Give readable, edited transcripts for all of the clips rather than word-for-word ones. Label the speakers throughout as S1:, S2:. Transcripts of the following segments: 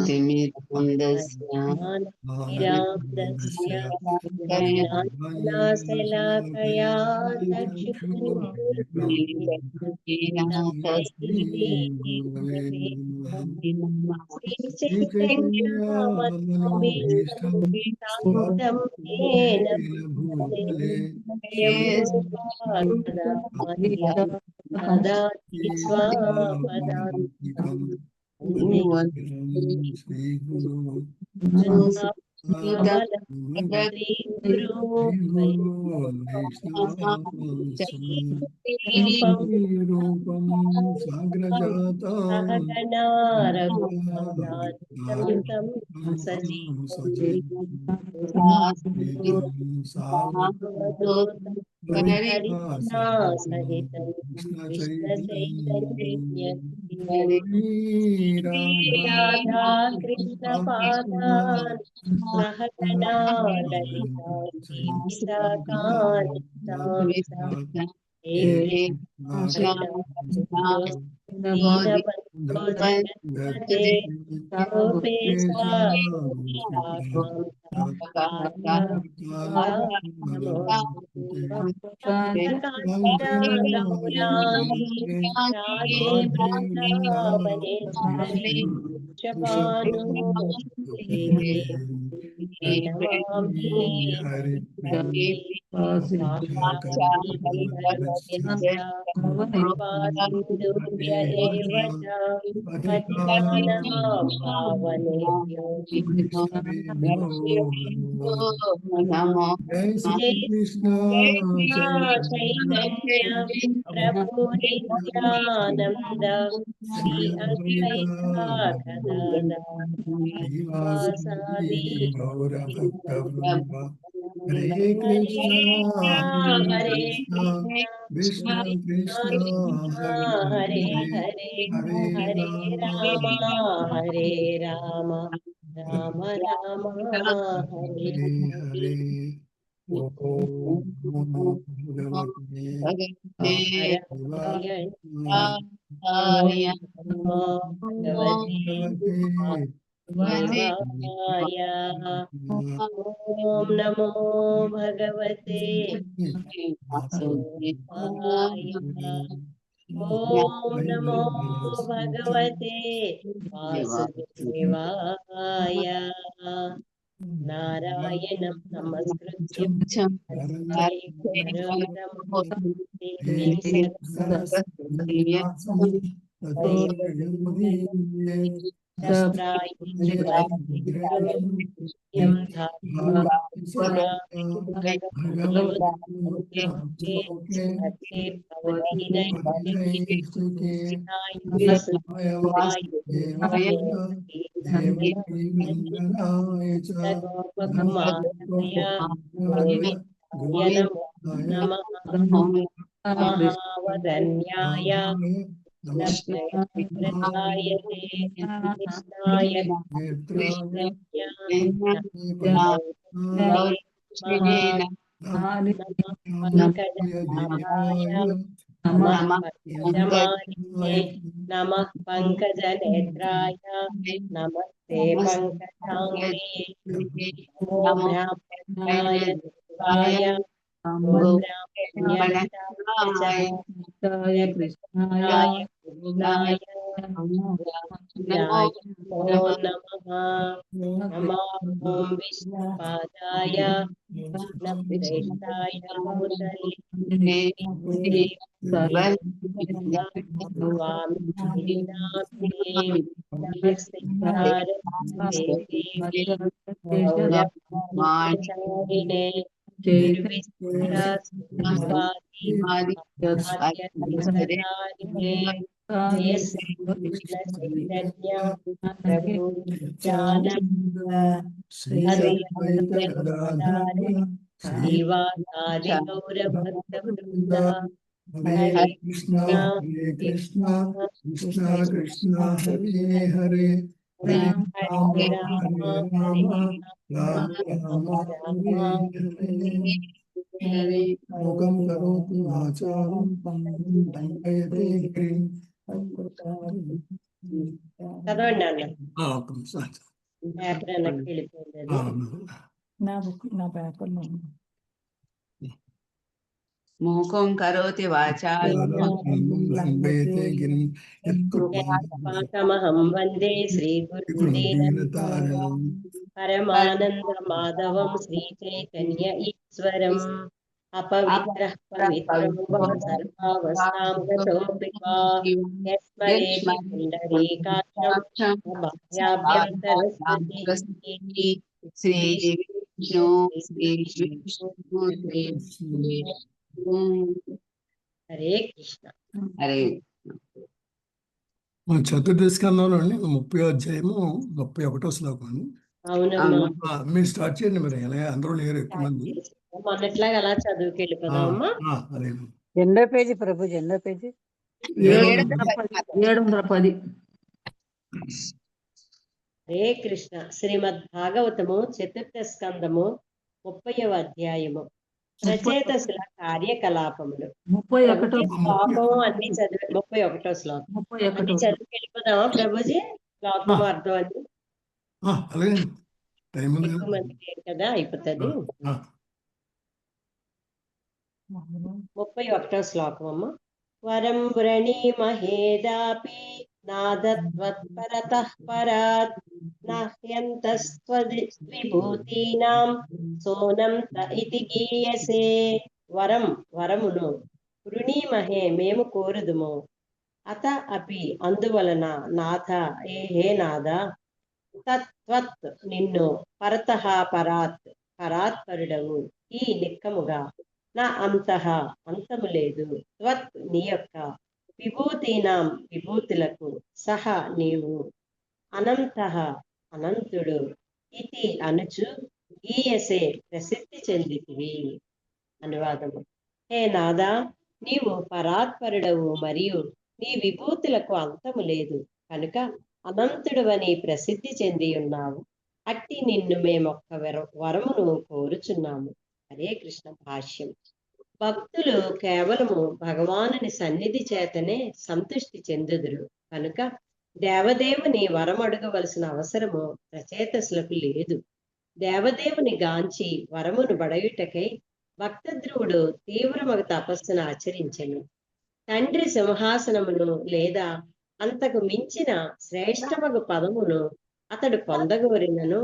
S1: तिमिरन्दस्य
S2: ज्ञानतिमिरान्धस्य ज्ञानशलाकया चक्षुरुन्मिलितं येन भूतले ददाति स्वापदान्तिकम् श्री गुरु रूपम साग्रजातं सहितं राधा कृष्ण पादान सहगना ललिता जय श्री कृष्ण चैतन्य प्रभु नित्यानंद श्री अद्वैता गदाधर गौर भक्तवृंद हरे कृष्ण कृष्ण कृष्ण हरे हरे हरे राम राम राम हरे हरे ओम नमो भगवते वासुदेवाय। ओम नमो भगवते वासुदेवाय। ओम नमो भगवते वासुदेवाय। नारायणं नमस्कृत्य महावदन्याय कृष्णाय नमः पंकजनेत्राय नमस्ते पंकजांगे। ओम ब्रह्मण्याय देवाय ओम ब्रह्मण्याय कृष्णाय नमो नमः। नमः ओम विष्णुपादाय कृष्णप्रेष्ठाय भूतले स्वामी गौरवाचारिणे निर्विस्तारिणे जय श्री कृष्ण चैतन्य प्रभु नित्यानंद श्रीवासादि गौर भक्तवृंद। हरे कृष्ण कृष्ण कृष्ण हरे हरे राम
S1: हरे
S2: राम हरे हरे। मुखं करोति वाचालं पंगुं लङ्घयते गिरिं
S1: చదవండి అన్న.
S2: ఒక్క నిమిషం.
S1: పేపర్ వెనక్కి వెళ్ళిపోయింది అది.
S3: నా పేపర్లో
S4: మూకం కరోతి వాచాలం
S2: లంఘయతే గిరిం
S1: పాఠమహం వందే శ్రీ గురుదీనతారణం పరమానంద మాధవం శ్రీ చైతన్య ఈశ్వరం అపవిత్ర పవిత్రం వా సర్వావస్థాం గతోపి వా యస్మరేతి పుండరీకాక్షం బాహ్యాభ్యంతరస్థితి
S4: శ్రీ విష్ణు శ్రీ విష్ణు
S1: హరే కృష్ణ.
S4: హరే
S2: మన చతుర్థ స్కందంలో 30వ అధ్యాయము 31వ శ్లోకం అండి.
S1: అవునమ్మా,
S2: మీరు స్టార్ట్ చేయండి. మరి ఎలా అందరూ లేరు ఎక్కువ మంది.
S1: మొన్నట్లాగా అలా చదువుకి వెళ్ళిపోదామమ్మా.
S2: అదే
S3: ఎన్నో పేజీ ప్రభుజీ, ఎన్నో పేజీ?
S4: 710.
S1: హరే కృష్ణ. శ్రీమద్ భాగవతము చతుర్థ స్కందము 30వ అధ్యాయము రచయితసుల కార్యకలాపములు.
S3: 31.
S1: శ్లోకం అన్ని చదివి 31వ శ్లోకం అన్ని చదివి వెళ్ళిపోదామా ప్రభుజీ? శ్లోకం అర్థం అని
S2: అలాగే టైం ఉంది
S1: ఎక్కువ మంది లేరు కదా, అయిపోతుంది. 31వ శ్లోకం అమ్మ. వరం వ్రణీమహేదాపి నాదత్వత్పరతః పరాత్ నాహ్యంతస్త్విభూతీనాం సోనం త ఇతి గీయసే. వరం వరమును, వృణీమహే మేము కోరుదుము, అత అపి అందువలన, నాథ హే నాథ, తత్వత్ నిన్ను, పరతః పరాత్ పరాత్పరుడవు, ఈ నిక్కముగా, నా అంతః అంతము లేదు, త్వత్ నీ యొక్క, విభూతీనాం విభూతులకు, సహ నీవు, అనంతః అనంతుడు, ఇతి అనుచు, గీయసే ప్రసిద్ధి చెందితివి. అనువాదము. హే నాదా, నీవు పరాత్పరుడవు మరియు నీ విభూతులకు అంతము లేదు కనుక అనంతుడువని ప్రసిద్ధి చెంది ఉన్నావు. అట్టి నిన్ను మేమొక్క వరమును కోరుచున్నాము. హరే కృష్ణ. భాష్యం. భక్తులు కేవలము భగవానుని సన్నిధి చేతనే సంతుష్టి చెందుదురు కనుక దేవదేవుని వరం అడగవలసిన అవసరము రచయితసులకు లేదు. దేవదేవుని గాంచి వరమును బడయుటకై భక్తధ్రువుడు తీవ్రమగు తపస్సును ఆచరించెను. తండ్రి సింహాసనమును లేదా అంతకు మించిన శ్రేష్టమగు పదమును అతడు పొందగోరినను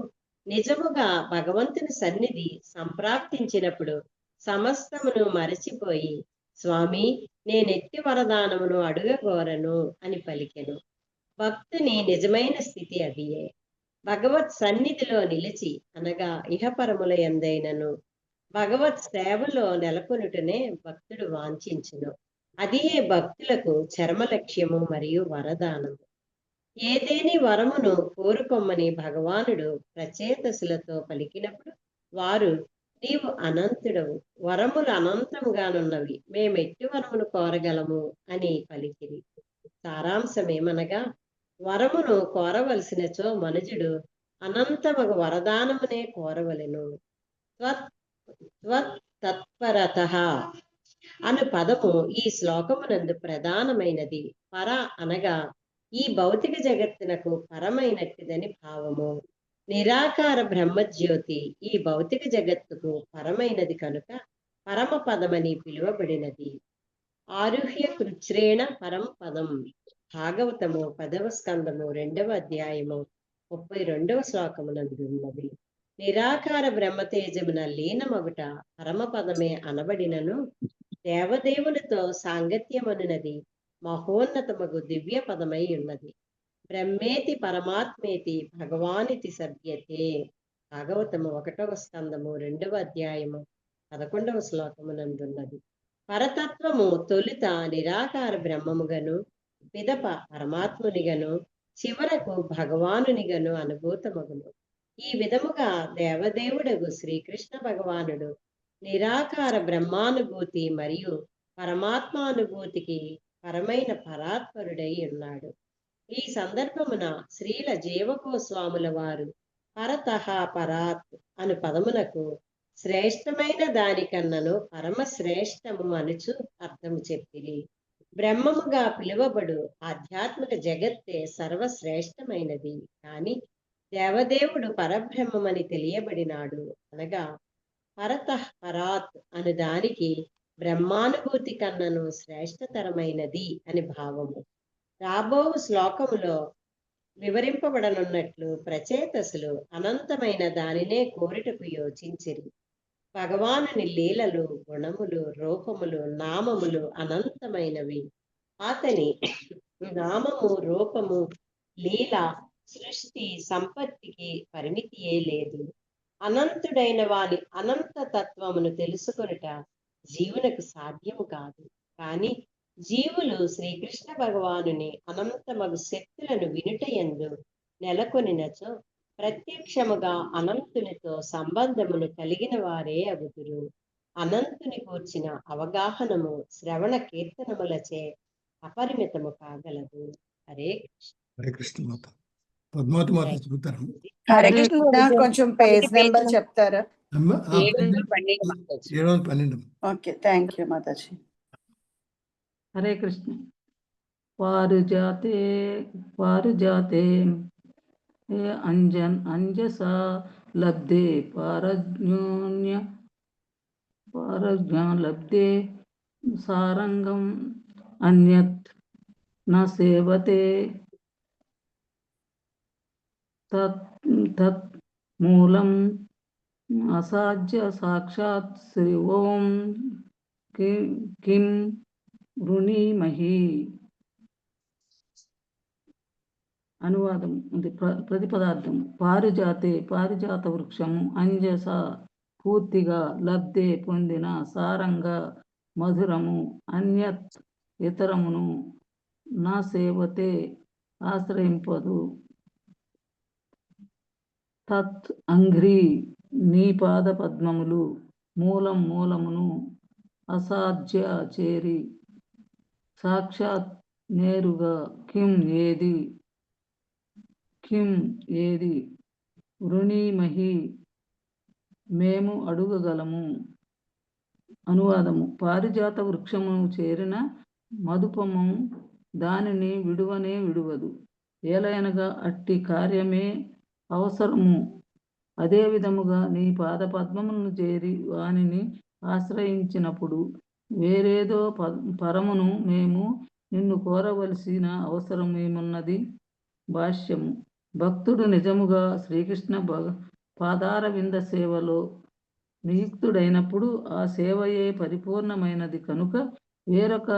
S1: నిజముగా భగవంతుని సన్నిధి సంప్రాప్తించినప్పుడు సమస్తమును మరచిపోయి, స్వామి నేనెట్టి వరదానమును అడుగగోరను అని పలికెను. భక్తుని నిజమైన స్థితి అదియే. భగవత్ సన్నిధిలో నిలిచి అనగా ఇహపరముల యందైనను భగవత్ సేవలో నెలకొనుటనే భక్తుడు వాంఛించును. అదియే భక్తులకు చర్మ లక్ష్యము మరియు వరదానము. ఏదేని వరమును కోరుకొమ్మని భగవానుడు రచయితసులతో పలికినప్పుడు వారు, నీవు అనంతుడవు, వరములు అనంతముగానున్నవి, మేమెట్టి వరమును కోరగలము అని పలికిరి. సారాంశమేమనగా, వరమును కోరవలసినచో మనుజుడు అనంతమగు వరదానమునే కోరవలెను. తత్పరతః అను పదము ఈ శ్లోకమునందు ప్రధానమైనది. పర అనగా ఈ భౌతిక జగత్తునకు పరమైనట్టిదని భావము. నిరాకార బ్రహ్మజ్యోతి ఈ భౌతిక జగత్తుకు పరమైనది కనుక పరమ పదమని పిలువబడినది. ఆరుహ్య కృచ్రేణ పరం పదం. భాగవతము 10వ స్కందము 2వ అధ్యాయము 32వ శ్లోకమునందు ఉన్నది. నిరాకార బ్రహ్మతేజమున లీనమగుట పరమపదమే అనబడినను దేవదేవునితో సాంగత్యమనునది మహోన్నతమగు దివ్య పదమై ఉన్నది. బ్రహ్మేతి పరమాత్మేతి భగవానితి సభ్యతే. భాగవతము 1వ స్కందము 2వ అధ్యాయము 11వ శ్లోకమునందున్నది. పరతత్వము తొలుత నిరాకార బ్రహ్మముగను, పిదప పరమాత్మునిగను, చివరకు భగవానునిగను అనుభూతమగును. ఈ విధముగా దేవదేవుడగు శ్రీకృష్ణ భగవానుడు నిరాకార బ్రహ్మానుభూతి మరియు పరమాత్మానుభూతికి పరమైన పరాత్పరుడై ఉన్నాడు. ఈ సందర్భమున శ్రీల జీవగోస్వాముల వారు పరతః పరాత్ అను పదమునకు శ్రేష్టమైన దానికన్నను పరమశ్రేష్టము అనుచు అర్థము చెప్పిరి. బ్రహ్మముగా పిలువబడు ఆధ్యాత్మిక జగత్తే సర్వశ్రేష్టమైనది. కాని దేవదేవుడు పరబ్రహ్మమని తెలియబడినాడు. అనగా పరతః పరాత్ అను దానికి బ్రహ్మానుభూతి కన్నను శ్రేష్టతరమైనది అని భావము. రాబో శ్లోకములో వివరింపబడనున్నట్లు ప్రచేతసులు అనంతమైన దానినే కోరిటకు యోచించిరి. భగవానుని లీలలు, గుణములు, రూపములు, నామములు అనంతమైనవి. అతని నామము, రూపము, లీల, సృష్టి, సంపత్తికి పరిమితియే లేదు. అనంతుడైన వాని అనంత తత్వమును తెలుసుకొనుట జీవునకు సాధ్యము కాదు. కానీ జీవులు శ్రీకృష్ణ భగవానుని అనంతమగు శక్తులను వినుటయందు నెలకొనినచో ప్రత్యక్షముగా అనంతునితో సంబంధమును కలిగిన వారే అగుదురు. అనంతుని కూర్చిన అవగాహనము శ్రవణ కీర్తనములచే అపరిమితము కాగలదు. హరే
S2: హరే కృష్ణ మాత. పద్మావతి మాత చెబుతారు.
S5: హరే కృష్ణ, కొంచెం పేజ్ నెంబర్ చెప్తారా?
S2: అమ్మ,
S4: 712
S2: 712.
S5: ఓకే, థ్యాంక్ యూ మాతాజీ.
S3: హరే కృష్ణ. పారుజాతే పారుజాతే అంజసా లబ్ధే పారజ్ఞా లబ్ధే సారంగం అన్యత్ న సేవతే తత్ మూలం అసాధ్య సాక్షాత్ శ్రీ ఓం కిం వృణీమహి. అనువాదం ఉంది. ప్రతిపదార్థం: పారిజాతే పారిజాత వృక్షము, అంజస పూర్తిగా, లబ్ధే పొందిన, సారంగా మధురము, అన్యత్ ఇతరమును, నా సేవతే ఆశ్రయింపదు, తత్ అంఘ్రి నీ పాద పద్మములు, మూలం మూలమును, అసాధ్య చేరి, సాక్షాత్ నేరుగా, కిం ఏది, వృణీమహి మేము అడుగగలము. అనువాదము: పారిజాత వృక్షమును చేరిన మధుపము దానిని విడువనే విడువదు. ఏలయనగా అట్టి కార్యమే అవసరము. అదే విధముగా నీ పాద పద్మములను చేరి వానిని ఆశ్రయించినప్పుడు వేరేదో పరమును మేము నిన్ను కోరవలసిన అవసరమేమున్నది? భాష్యము: భక్తుడు నిజముగా శ్రీకృష్ణ పాదార వింద సేవలో నియుక్తుడైనప్పుడు ఆ సేవయే పరిపూర్ణమైనది కనుక వేరొక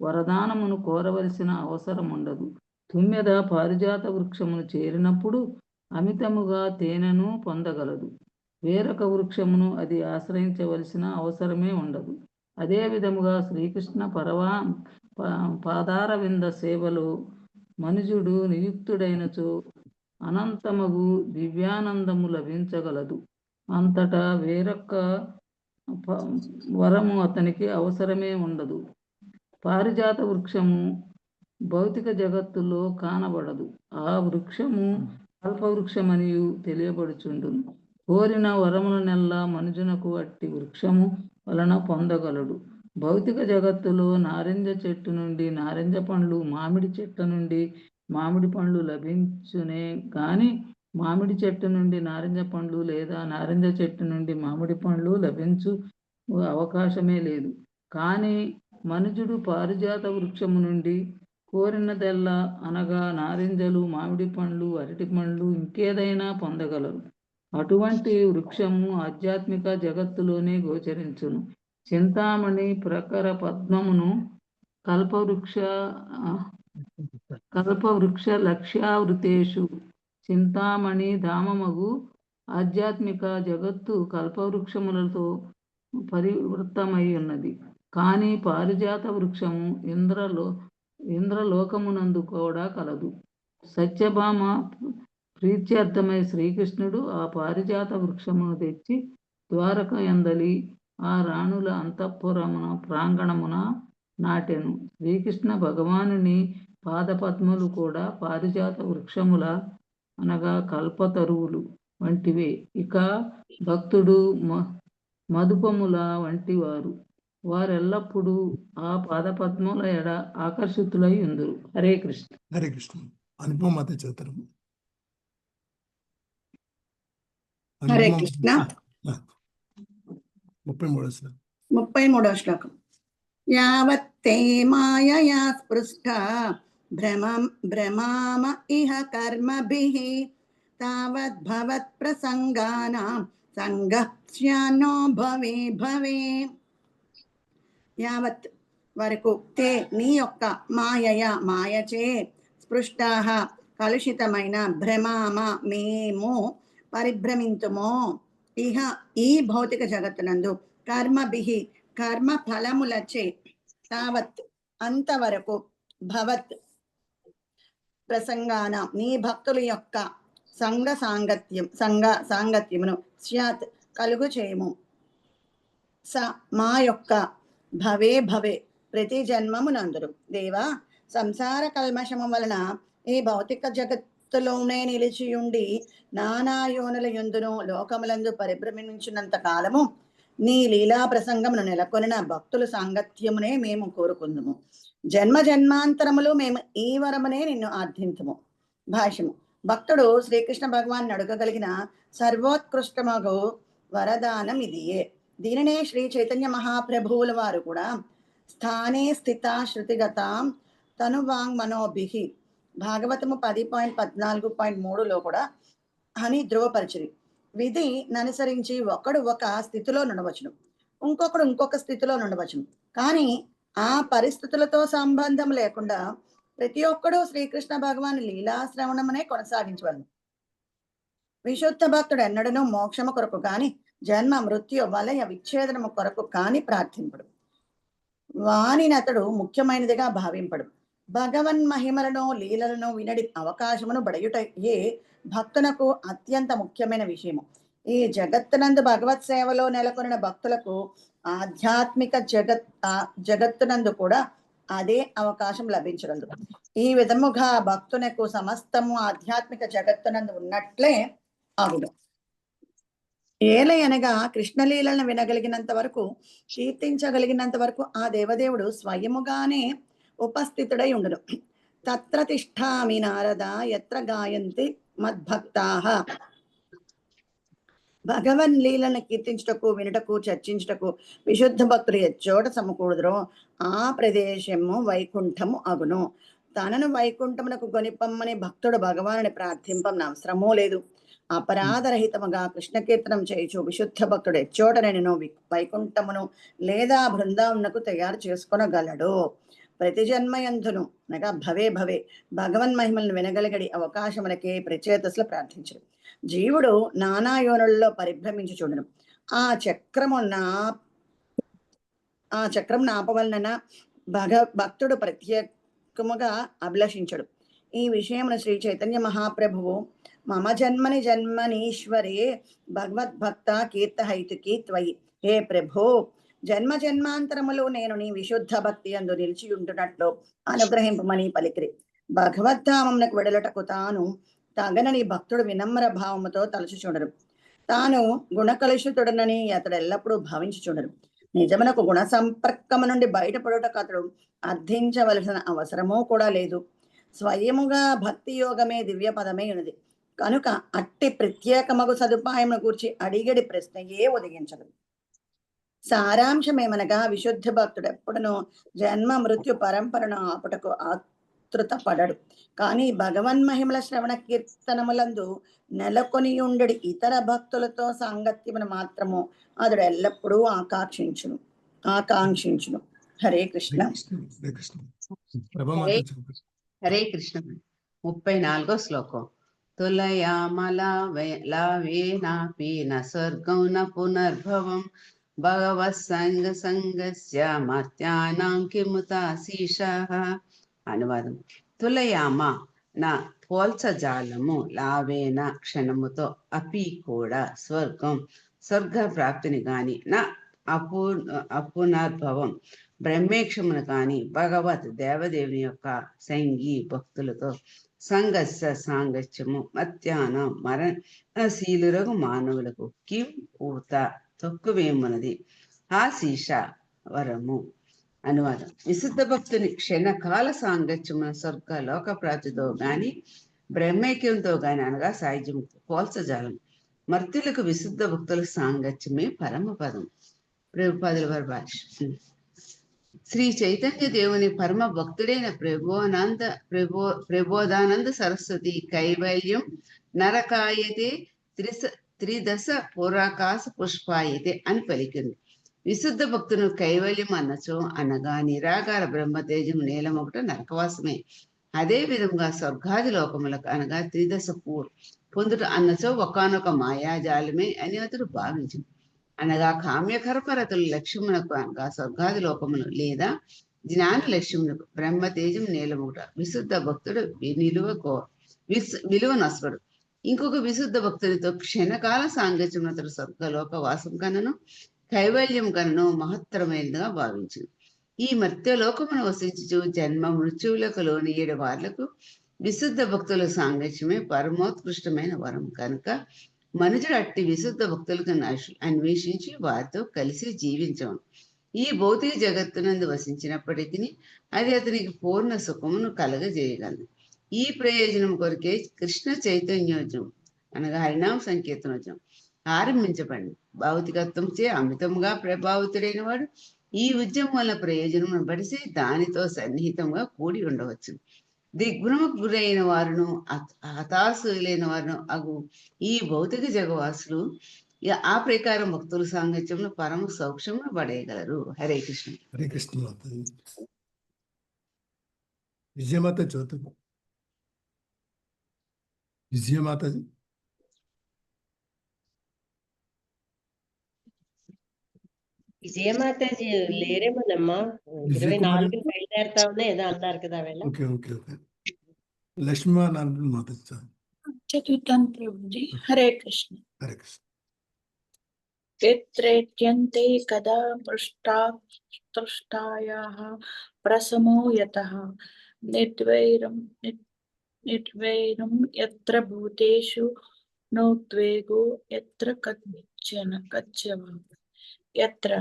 S3: వరదానమును కోరవలసిన అవసరం ఉండదు. తుమ్మెద పారిజాత వృక్షమును చేరినప్పుడు అమితముగా తేనెను పొందగలదు. వేరొక వృక్షమును అది ఆశ్రయించవలసిన అవసరమే ఉండదు. అదే విధముగా శ్రీకృష్ణ పాదార వింద సేవలో మనుజుడు నియుక్తుడైనచో అనంతమగు దివ్యానందము లభించగలదు. అంతటా వేరొక్క వరము అతనికి అవసరమే ఉండదు. పారిజాత వృక్షము భౌతిక జగత్తులో కానబడదు. ఆ వృక్షము కల్పవృక్షమనియు తెలియబడుచుండును. కోరిన వరములనెల్లా మనుజునకు అట్టి వృక్షము వలన పొందగలడు. భౌతిక జగత్తులో నారింజ చెట్టు నుండి నారింజ పండ్లు, మామిడి చెట్టు నుండి మామిడి పండ్లు లభించునే గాని మామిడి చెట్టు నుండి నారింజ పండ్లు లేదా నారింజ చెట్టు నుండి మామిడి పండ్లు లభించు అవకాశమే లేదు. కానీ మనుజుడు పారిజాత వృక్షము నుండి కోరినదెల్లా అనగా నారింజలు, మామిడి పండ్లు, అరటి పండ్లు, ఇంకేదైనా పొందగలరు. అటువంటి వృక్షము ఆధ్యాత్మిక జగత్తులోనే గోచరించును. చింతామణి ప్రకర పద్మమును కల్పవృక్ష లక్ష్యావృతేషు చింతామణి ధామమగు ఆధ్యాత్మిక జగత్తు కల్పవృక్షములతో పరివృత్తమై ఉన్నది. కానీ పారిజాత వృక్షము ఇంద్రలోకమునందు కూడా కలదు. సత్యభామ ప్రీత్యర్థమై శ్రీకృష్ణుడు ఆ పారిజాత వృక్షమును తెచ్చి ద్వారక యందలి ఆ రాణుల అంతఃపురమున ప్రాంగణమున నాటెను. శ్రీకృష్ణ భగవానుని పాదపద్మలు కూడా పారిజాత వృక్షముల అనగా కల్పతరువులు వంటివే. ఇక భక్తుడు మధుపముల వంటివారు. వారెల్లప్పుడూ ఆ పాదపద్మముల ఎడ ఆకర్షితులై ఉందురు. హరే కృష్ణ.
S2: హరే కృష్ణ. అనుపమ మాత చదువుతారు.
S5: హరే
S2: అనుపమ
S5: కృష్ణ.
S2: 33వ శ్లోకం.
S5: 33వ శ్లోకం. యావత్తే మాయయా స్పృష్ట భ్రమామ ఇహ కర్మభిః తావద్భవత్ ప్రసంగానాం సంగస్యానో భవే భవే. యావత్ వరకు తే నీ యొక్క మాయచే స్పృష్టాః కలుషితమైన భ్రమామ మేము పరిభ్రమింతుమో ఇహ ఈ భౌతిక జగత్తునందు కర్మభిః కర్మ ఫలములచే తావత్ అంతవరకు భవత్ ప్రసంగాన నీ భక్తుల యొక్క సాంగత్యమును స్యాత్ కలుగు చేయము స మా యొక్క భవే భవే ప్రతి జన్మమునందురు. దేవా, సంసార కల్మషము వలన ఈ భౌతిక జగత్తులోనే నిలిచియుండి నానా యోనుల యందును లోకములందు పరిభ్రమించినంత కాలము నీ లీలా ప్రసంగమును నెలకొనిన భక్తుల సాంగత్యమునే మేము కోరుకుందుము. జన్మ జన్మాంతరములు మేము ఈ వరమునే నిన్ను ఆర్థింతుము. భాష్యము. భక్తుడు శ్రీకృష్ణ భగవాన్ అడగగలిగిన సర్వోత్కృష్టమగు వరదానం ఇదియే. దీనినే శ్రీ చైతన్య మహాప్రభువుల వారు కూడా స్థానే స్థిత శృతిగతాం తనువాంగ్ మనోభిః భాగవతము 10.14.3లో కూడా అని ధృవపరిచిరి. విధి ననుసరించి ఒకడు ఒక స్థితిలో నుండవచ్చును, ఇంకొకడు ఇంకొక స్థితిలో నుండవచ్చును. కానీ ఆ పరిస్థితులతో సంబంధం లేకుండా ప్రతి ఒక్కడూ శ్రీకృష్ణ భగవాన్ లీలాశ్రవణమునే కొనసాగించవలను. విశుద్ధ భక్తుడు ఎన్నడనూ మోక్షము కొరకు కాని జన్మ మృత్యు వలయ విచ్ఛేదనము కొరకు కాని ప్రార్థింపడు. వానినతడు ముఖ్యమైనదిగా భావింపడు. భగవన్ మహిమలను లీలలను వినడి అవకాశమును బడయుటయే భక్తునకు అత్యంత ముఖ్యమైన విషయము. ఈ జగత్తునందు భగవత్ సేవలో నెలకొనిన భక్తులకు ఆధ్యాత్మిక జగత్తునందు కూడా అదే అవకాశం లభించగలదు. ఈ విధముగా భక్తునకు సమస్తము ఆధ్యాత్మిక జగత్తునందు ఉన్నట్లే అగును. ఏలయనగా కృష్ణలీలను వినగలిగినంత వరకు, కీర్తించగలిగినంత వరకు ఆ దేవదేవుడు స్వయముగానే ఉపస్థితుడై ఉండును. తత్ర తిష్ఠామి నారద యత్ర గాయంతి మద్భక్తాః. భగవన్ లీలను కీర్తించుటకు, వినుటకు, చర్చించుటకు విశుద్ధ భక్తులు ఎచ్చోట సమకూడుదురో ఆ ప్రదేశము వైకుంఠము అగును. తనను వైకుంఠమునకు గొనిపమ్మని భక్తుడు భగవానుని ప్రార్థింపం అవసరమూ లేదు. అపరాధరహితముగా కృష్ణ కీర్తనం చేయుచు విశుద్ధ భక్తుడు ఎచ్చోట నేను వైకుంఠమును లేదా బృందావనకు తయారు చేసుకొనగలడు. ప్రతి జన్మయందును అనగా భవే భవే భగవన్ మహిమలను వినగలిగడి అవకాశములకే ప్రచేతసులు ప్రార్థించరు. జీవుడు నానా యోనులలో పరిభ్రమించి చూడను. ఆ చక్రం నాపవలన భక్తుడు ప్రత్యేకముగా అభిలషించడు. ఈ విషయమును శ్రీ చైతన్య మహాప్రభువు మమ జన్మని జన్మనీశ్వరే భగవద్భక్త కీర్తహైతుకి త్వయి. హే ప్రభో, జన్మ జన్మాంతరములు నేను నీ విశుద్ధ భక్తి అందు నిలిచి ఉంటున్నట్లు అనుగ్రహింపమని పలికిరి. భగవద్ధామమునకు వెడలటకు తాను తగనని భక్తుడు వినమ్ర భావముతో తలచుచుండరు. తాను గుణకలుషితుడనని అతడు ఎల్లప్పుడూ భావించుచుండరు. నిజమునకు గుణ సంపర్కము నుండి బయటపడుటకు అతడు అర్థించవలసిన అవసరమూ కూడా లేదు. స్వయముగా భక్తి యోగమే దివ్య పదమే ఉన్నది కనుక అట్టి ప్రత్యేకమగు సదుపాయమును గూర్చి అడిగడి ప్రశ్నయే ఉదయించదు. సారాంశమేమనగా విశుద్ధ భక్తుడు ఎప్పుడునూ జన్మ మృత్యు పరంపరను ఆపుటకు ఆతృత పడడు. కానీ భగవన్ మహిమల శ్రవణ కీర్తనములందు నెలకొని ఉండడి ఇతర భక్తులతో సాంగత్యమును మాత్రము అతడు ఎల్లప్పుడూ ఆకాంక్షించును. హరే కృష్ణ.
S4: హరే కృష్ణ. 34వ శ్లోకం. తులయామలావేనాపి న స్వర్గం న పునర్భవం భగవత్ సంగస్య మర్త్యానాం కిముతాశీషః. అనువాదం. తులయామ నా పోల్చజాలము, లావేన క్షణముతో, అపి కూడా స్వర్గ ప్రాప్తిని గాని, నా అపునర్భవం బ్రహ్మేక్షమును కాని భగవత్ దేవదేవుని యొక్క సంగీ భక్తులతో సాంగత్యము మత్యానం మరణశీలురగు మానవులకు కిం ఊత తక్కువేమున్నది. ఆశీష వరము. అనువాదం: విశుద్ధ భక్తుని క్షణకాల సాంగత్యమున స్వర్గ లోక ప్రాప్తితో గాని బ్రహ్మైక్యంతో గాని అనగా సాయుధ్యం పోల్చజాలం. మర్తులకు విశుద్ధ భక్తుల సాంగత్యమే పరమపదం. ప్రభుపాదుల వారి భాష. శ్రీ చైతన్య దేవుని పరమ భక్తుడైన ప్రబోధానంద సరస్వతి కైవల్యం నరకాయతే త్రిదశ పురాకాశ పుష్పాయతే అని పలికింది. విశుద్ధ భక్తును కైవల్యం అన్నచో అనగా నిరాకార బ్రహ్మతేజం నీలమొకట నరకవాసమే. అదే విధంగా స్వర్గాది లోకములకు అనగా త్రిదశ పొందుట అన్నచో ఒకానొక మాయాజాలమే అని అతడు భావించింది. అనగా కామ్యకర్పరతుల లక్ష్యమునకు అనగా స్వర్గాది లోకమును లేదా జ్ఞాన లక్ష్యమునకు బ్రహ్మతేజం నీలముట విశుద్ధ భక్తుడు విలువనొసడు. ఇంకొక విశుద్ధ భక్తుడితో క్షణకాల సాంగత్యం అతడు స్వర్గలోక వాసం కనను కైవల్యం కనను మహత్తరమైనదిగా భావించింది. ఈ మర్త్యలోకమును వసించు జన్మ మృత్యువులకు లోనియడి వాళ్లకు విశుద్ధ భక్తుల సాంగత్యమే పరమోత్కృష్టమైన వరం కనుక మనుషుడు అట్టి విశుద్ధ భక్తులకు అన్వేషించి వారితో కలిసి జీవించవను. ఈ భౌతిక జగత్తునందు వసించినప్పటికీ అది అతనికి పూర్ణ సుఖమును కలగజేయగలదు. ఈ ప్రయోజనం కొరకే కృష్ణ చైతన్యోద్యమం అనగా హరినామ సంకీర్తనోద్యమం ఆరంభించబడింది. భౌతికత్వంచే అమితంగా ప్రభావితుడైన వాడు ఈ ఉద్యమం వల్ల ప్రయోజనం బడిసి దానితో సన్నిహితంగా కూడి ఉండవచ్చు. దిగ్భ్రమకు గురైన వారును హతాశులైన వారును అగు ఈ భౌతిక జగవాసులు ఆ ప్రకారం భక్తుల సాంగత్యంలో పరమ సౌఖ్యమును పడేయగలరు. హరే కృష్ణ.
S2: హరే కృష్ణ. విజయమాత జ్యోతి. విజయమాతాజీ.
S1: విజయమాతాజీ లేరేమోనమ్మా, 24 బయలుదేరుతా ఉన్నా ఏదో అన్నారు కదా వేళ.
S2: Okay okay okay. Lakshmi Narayana మాతాజీ.
S6: చతుర్థం ప్రభుజీ. హరే కృష్ణ.
S2: హరే కృష్ణ.
S6: ఎత్రేత్యంతే కదా పృష్టాయాః ప్రసమో యతః నిర్వైరం యత్ర భూతేషు నోద్వేగో యత్ర కచ్చవ యత్ర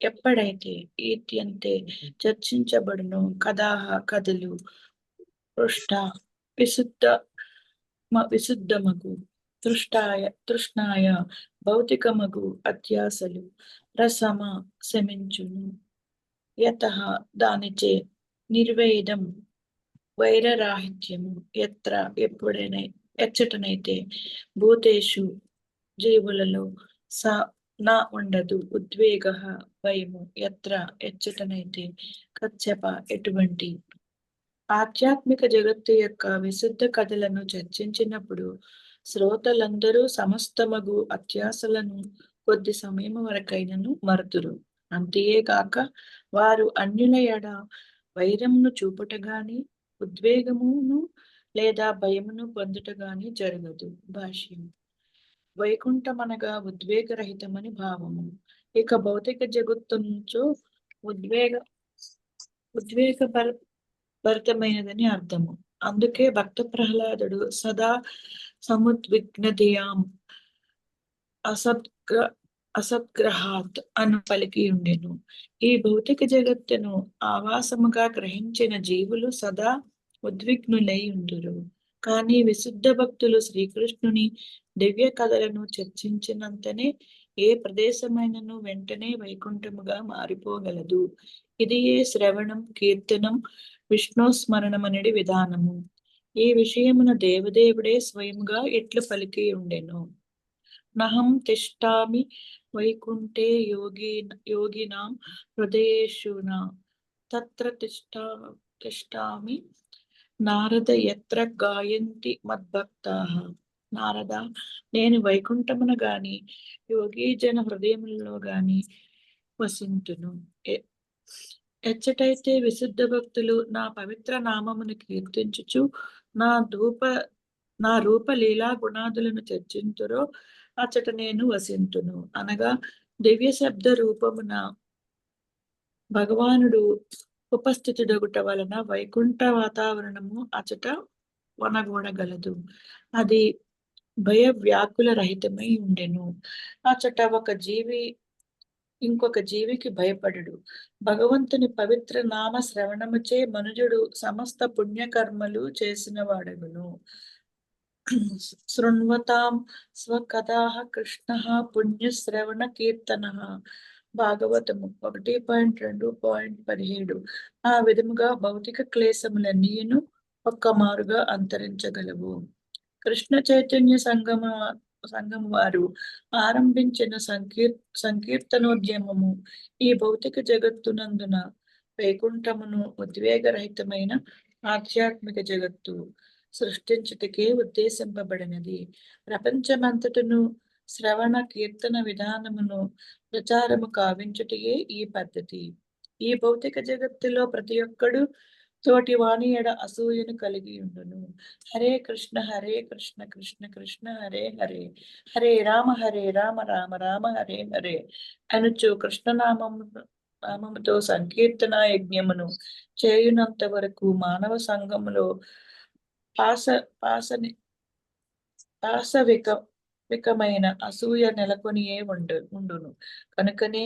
S6: ఎప్పుడైతే ఈత్యంతే చర్చించబడును కదాహ కథలు పృష్ట విశుద్ధమగు తృష్ణాయ భౌతికమగు అత్యాసలు రసమ శమించును యతః దానిచే నిర్వేదం వైరరాహిత్యము ఎత్ర ఎచ్చటనైతే భూతేషు జీవులలో నా ఉండదు ఉద్వేగ భయము ఎత్ర ఎచ్చటనైతే కచ్చప ఎటువంటి. ఆధ్యాత్మిక జగత్తు యొక్క విశుద్ధ కథలను చర్చించినప్పుడు శ్రోతలందరూ సమస్తమగు అత్యాసలను కొద్ది సమయం వరకైనను మరుతురు. అంతేగాక వారు అన్యుల ఎడ వైరమును చూపుట గాని ఉద్వేగమును లేదా భయమును పొందుట గాని జరగదు. భాష్యం: వైకుంఠమనగా ఉద్వేగరహితమని భావము. ఇక భౌతిక జగత్తు నుంచో భరితమైనదని అర్థము. అందుకే భక్త ప్రహ్లాదుడు సదా సముద్విగ్నధియాం అసద్గ్రహాత్ అను పలికి ఉండెను. ఈ భౌతిక జగత్తును ఆవాసముగా గ్రహించిన జీవులు సదా ఉద్విగ్నులై ఉండురు. కానీ విశుద్ధ భక్తులు శ్రీకృష్ణుని దివ్య కథలను చర్చించినంతనే ఏ ప్రదేశమైనను వెంటనే వైకుంఠముగా మారిపోగలదు. ఇది ఏ శ్రవణం కీర్తనం విష్ణుస్మరణం అనేది విధానము. ఈ విషయమున దేవదేవుడే స్వయంగా ఇట్లు పలికి ఉండెను: నహం తిష్టామి వైకుంఠే యోగినాం హృదయేషున తత్ర తిష్టామి నారద యత్ర గాయంతి మద్భక్తాః. నారద, నేను వైకుంఠమున గాని యోగి జన హృదయములలో గాని వసింతును. ఎచ్చటైతే విశుద్ధ భక్తులు నా పవిత్ర నామమును కీర్తించుచు నా రూప లీలా గుణాదులను చర్చింతురో అచ్చట నేను వసింతును. అనగా దివ్య శబ్ద రూపమున భగవానుడు ఉపస్థితుడగుట వలన వైకుంఠ వాతావరణము అచట వనగూడగలదు. అది భయ వ్యాకుల రహితమై ఉండెను. అచట ఒక జీవి ఇంకొక జీవికి భయపడడు. భగవంతుని పవిత్ర నామ శ్రవణముచే మనుజుడు సమస్త పుణ్యకర్మలు చేసిన వాడగును. శృణ్వతాం స్వకథాః కృష్ణః పుణ్యశ్రవణ కీర్తనః. భాగవతము 1.2.17. ఆ విధముగా భౌతిక క్లేశములన్నీను ఒక్కమారుగా అంతరించగలవు. కృష్ణ చైతన్య సంఘము వారు ఆరంభించిన సంకీర్తనోద్యమము ఈ భౌతిక జగత్తునందున వైకుంఠమును ఉద్వేగరహితమైన ఆధ్యాత్మిక జగత్తు సృష్టించుటకే ఉద్దేశింపబడినది. ప్రపంచమంతటను శ్రవణ కీర్తన విధానమును ప్రచారము కావించుటయే ఈ పద్ధతి. ఈ భౌతిక జగత్తులో ప్రతి ఒక్కడు తోటి వాణి ఎడ అసూయను కలిగి ఉండును. హరే కృష్ణ కృష్ణ కృష్ణ హరే హరే, హరే రామ రామ రామ హరే హరే అనుచు నామముతో సంకీర్తన యజ్ఞమును చేయునంత వరకు మానవ సంఘములో పాశవికమైన అసూయ నెలకొనియే ఉండును. కనుకనే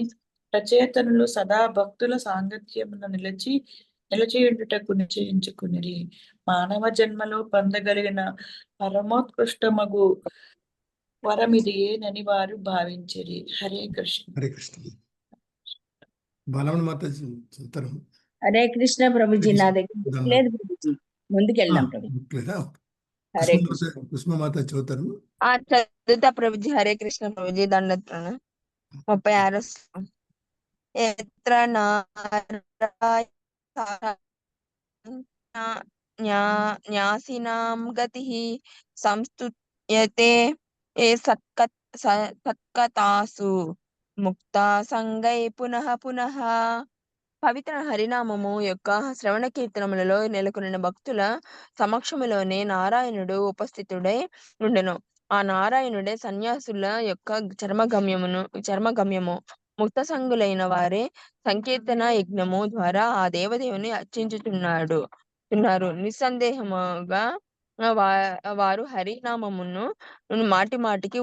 S6: రచయితనులు సదా భక్తుల సాంగత్యమున నిలచియుండుటకు నిశ్చయించుకునిరి. మానవ జన్మలో పొందగలిగిన పరమోత్కృష్టమగు వరమిదియేనని వారు భావించిరి. హరే కృష్ణ.
S2: హరే కృష్ణ. బాలమణి మాత చెప్తారు.
S7: హరే కృష్ణ ప్రభుజీ. నా దగ్గర లేదు ప్రభుజీ, ముందుకెళ్దాం ప్రభు. హరే
S2: కుసుమమాత చదువుతారు.
S7: చదువుతా ప్రభుజీ. హరే కృష్ణ ప్రభుజీ. దండత్రణ 36 శ్లోకం. ఎత్ర న్యాసినాం గతిః సంస్తుత్యతే సత్కథాసు ముక్తా సంగై పునః పునః. పవిత్ర హరినామము యొక్క శ్రవణ కీర్తనములలో నెలకొనిన భక్తుల సమక్షములోనే నారాయణుడు ఉపస్థితుడై ఉండెను. ఆ నారాయణుడే సన్యాసుల యొక్క చర్మగమ్యము. ముక్త సంగులైన వారే సంకీర్తన యజ్ఞము ద్వారా ఆ దేవదేవుని అర్చించుతున్నారు. నిస్సందేహముగా వారు హరినామమును మాటి మాటికి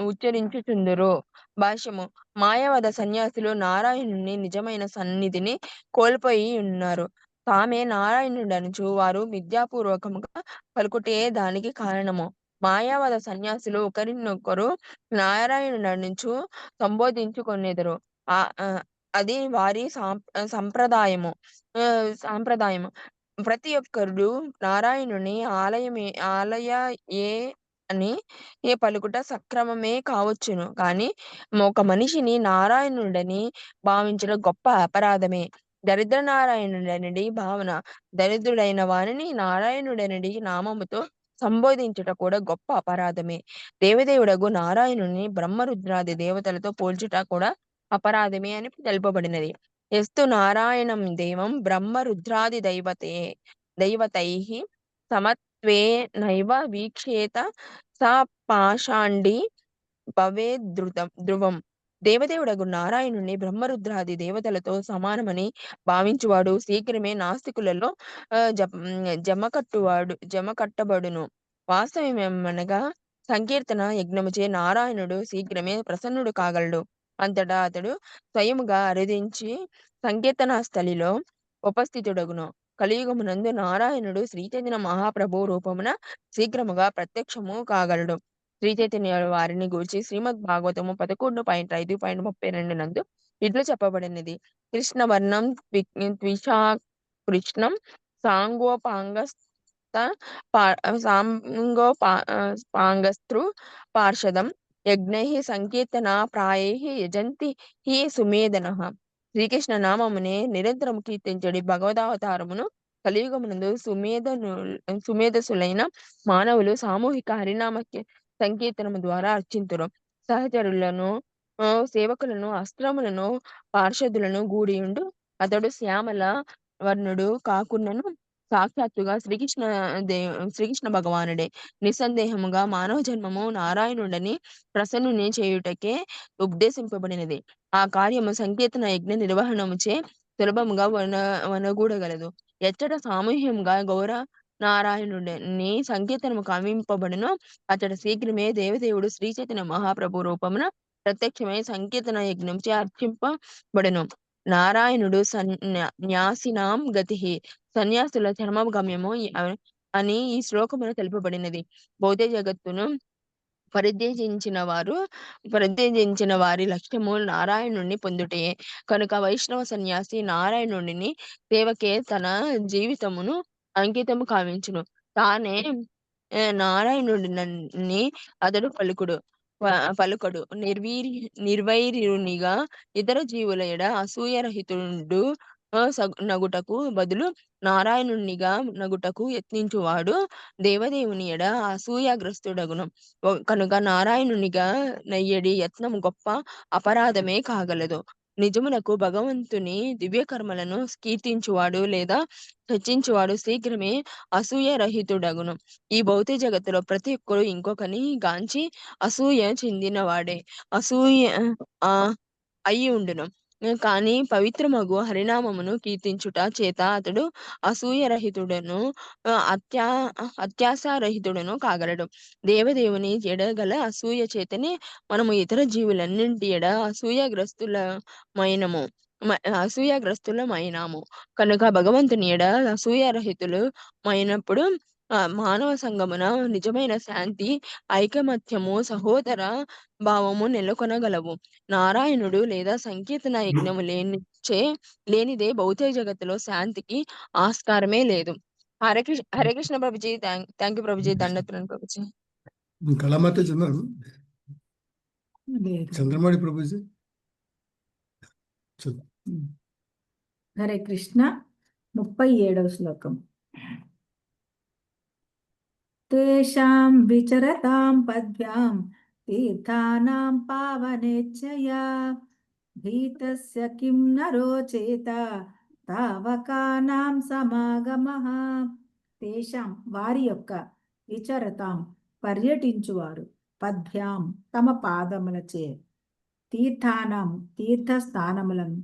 S7: ఉచ్చరించుచుందురు. భాష్యము. మాయావాద సన్యాసులు నారాయణుని నిజమైన సన్నిధిని కోల్పోయి ఉన్నారు. తామే నారాయణుడనుచు వారు మిథ్యాపూర్వకముగా పలుకుటే దానికి కారణము. మాయావాద సన్యాసులు ఒకరినొకరు నారాయణుడనుచు సంబోధించుకొనెదరు. అది వారి సాంప్రదాయము. ప్రతి ఒక్కరు నారాయణుని ఆలయే అని పలుకుట సక్రమమే కావచ్చును, కానీ ఒక మనిషిని నారాయణుడని భావించడం గొప్ప అపరాధమే. దరిద్ర నారాయణుడనడి భావన, దరిద్రుడైన వారిని నారాయణుడనడి నామముతో సంబోధించుట కూడా గొప్ప అపరాధమే. దేవదేవుడగు నారాయణుని బ్రహ్మరుద్రాది దేవతలతో పోల్చుట కూడా అపరాధమే అని తెలుపబడినది. ఎస్తు నారాయణం దేవం బ్రహ్మరుద్రాది దైవతైః సమత్వే నైవ వీక్షేత సా పాషాండి భవే ధ్రువం. దేవదేవుడగు నారాయణుని బ్రహ్మరుద్రాది దేవతలతో సమానమని భావించువాడు శీఘ్రమే నాస్తికులలో జమకట్టబడును. వాస్తవమేమనగా సంకీర్తన యజ్ఞముచే నారాయణుడు శీఘ్రమే ప్రసన్నుడు కాగలడు. అంతటా అతడు స్వయముగా అరుదించి సంకీర్తనా స్థలిలో ఉపస్థితుడగును. కలియుగమునందు నారాయణుడు శ్రీచైతన్య మహాప్రభు రూపమున శీఘ్రముగా ప్రత్యక్షము కాగలడు. శ్రీచైతన్య వారిని గూర్చి శ్రీమద్ భాగవతము 11.5.32 నందు ఇట్లు చెప్పబడినది. కృష్ణ వర్ణం ద్విషా కృష్ణం సాంగోపాంగస్తృ పార్షదం యజ్ఞైః సంకీర్తన ప్రాయైః యజంతి హి సుమేధనః. శ్రీకృష్ణ నామమునే నిరంతరం కీర్తించడి భగవదావతారమును కలియుగమునందు సుమేధసులైన మానవులు సామూహిక హరినామ సంకీర్తనము ద్వారా అర్చింతురు. సహచరులను, సేవకులను, అస్త్రములను, పార్షదులను గూడియుండు అతడు శ్యామల వర్ణుడు కాకున్నను సాక్షాత్తుగా శ్రీకృష్ణ భగవానుడే. నిస్సందేహముగా మానవ జన్మము నారాయణుడని ప్రసన్నుని చేయుటకే ఉద్దేశింపబడినది. ఆ కార్యము సంకీర్తన యజ్ఞ నిర్వహణముచే సులభముగా వనగూడగలదు. ఎచ్చట సామూహ్యంగా గౌర నారాయణుడిని సంకీర్తనము కావింపబడునో అతడు శీఘ్రమే దేవదేవుడు శ్రీచైతన్య మహాప్రభు రూపమున ప్రత్యక్షమై సంకీర్తన యజ్ఞంచే అర్చింపబడెను. నారాయణుడు న్యాసినాం గతి, సన్యాసుల చరమ గమ్యము అని ఈ శ్లోకమున తెలుపబడినది. భౌతిక జగత్తును పరిత్యజించిన వారి లక్ష్యము నారాయణుణ్ణి పొందుటే. కనుక వైష్ణవ సన్యాసి నారాయణుడిని సేవకే తన జీవితమును అంకితము కావించును. తానే నారాయణుడిని అతడు పలుకడు. నిర్వైరునిగా ఇతర జీవుల ఎడ అసూయరహితుడు నగుటకు బదులు నారాయణునిగా నగుటకు యత్నించువాడు దేవదేవుని ఎడ అసూయాగ్రస్తుడగును. కనుక నారాయణునిగా నయ్యడి యత్నము గొప్ప అపరాధమే కాగలదు. నిజమునకు భగవంతుని దివ్యకర్మలను కీర్తించువాడు లేదా చర్చించువాడు శీఘ్రమే అసూయరహితుడగును. ఈ భౌతిక జగత్తులో ప్రతి ఒక్కరు ఇంకొకని గాంచి అసూయ చెందినవాడే అయి ఉండును. కానీ పవిత్రమగు హరినామమును కీర్తించుట చేత అతడు అసూయరహితుడను అత్యాశారహితుడను కాగలడు. దేవదేవుని ఎడగల అసూయ చేతనే మనము ఇతర జీవులన్నింటి ఎడ అసూయాగ్రస్తులమైనాము. కనుక భగవంతుని ఎడ అసూయారహితులమైనప్పుడు మానవ సంగమున నిజమైన శాంతి, ఐకమత్యము, సహోదర భావము నెలకొనగలవు. నారాయణుడు లేదా సంకీర్తన యజ్ఞము లేనిదే భౌతిక జగత్తులో శాంతికి ఆస్కారమే లేదు. హరే కృష్ణ ప్రభుజీ. Thank you Prabhuji. దండత్రన్ ప్రభుజీ.
S2: కళామాత చంద్రమౌళి ప్రభుజీ.
S8: హరే కృష్ణ. 37వ శ్లోకం. తేషాం విచరతాం పద్భ్యాం తీర్థానాం పావనేచ్ఛయా భీతస్య కిం నరోచేత తావకానాం సమాగమః. తేషాం వారి యొక్క విచరతాం పర్యటించువారు పద్భ్యాం తమ పాదములచే తీర్థానాం తీర్థస్థానములను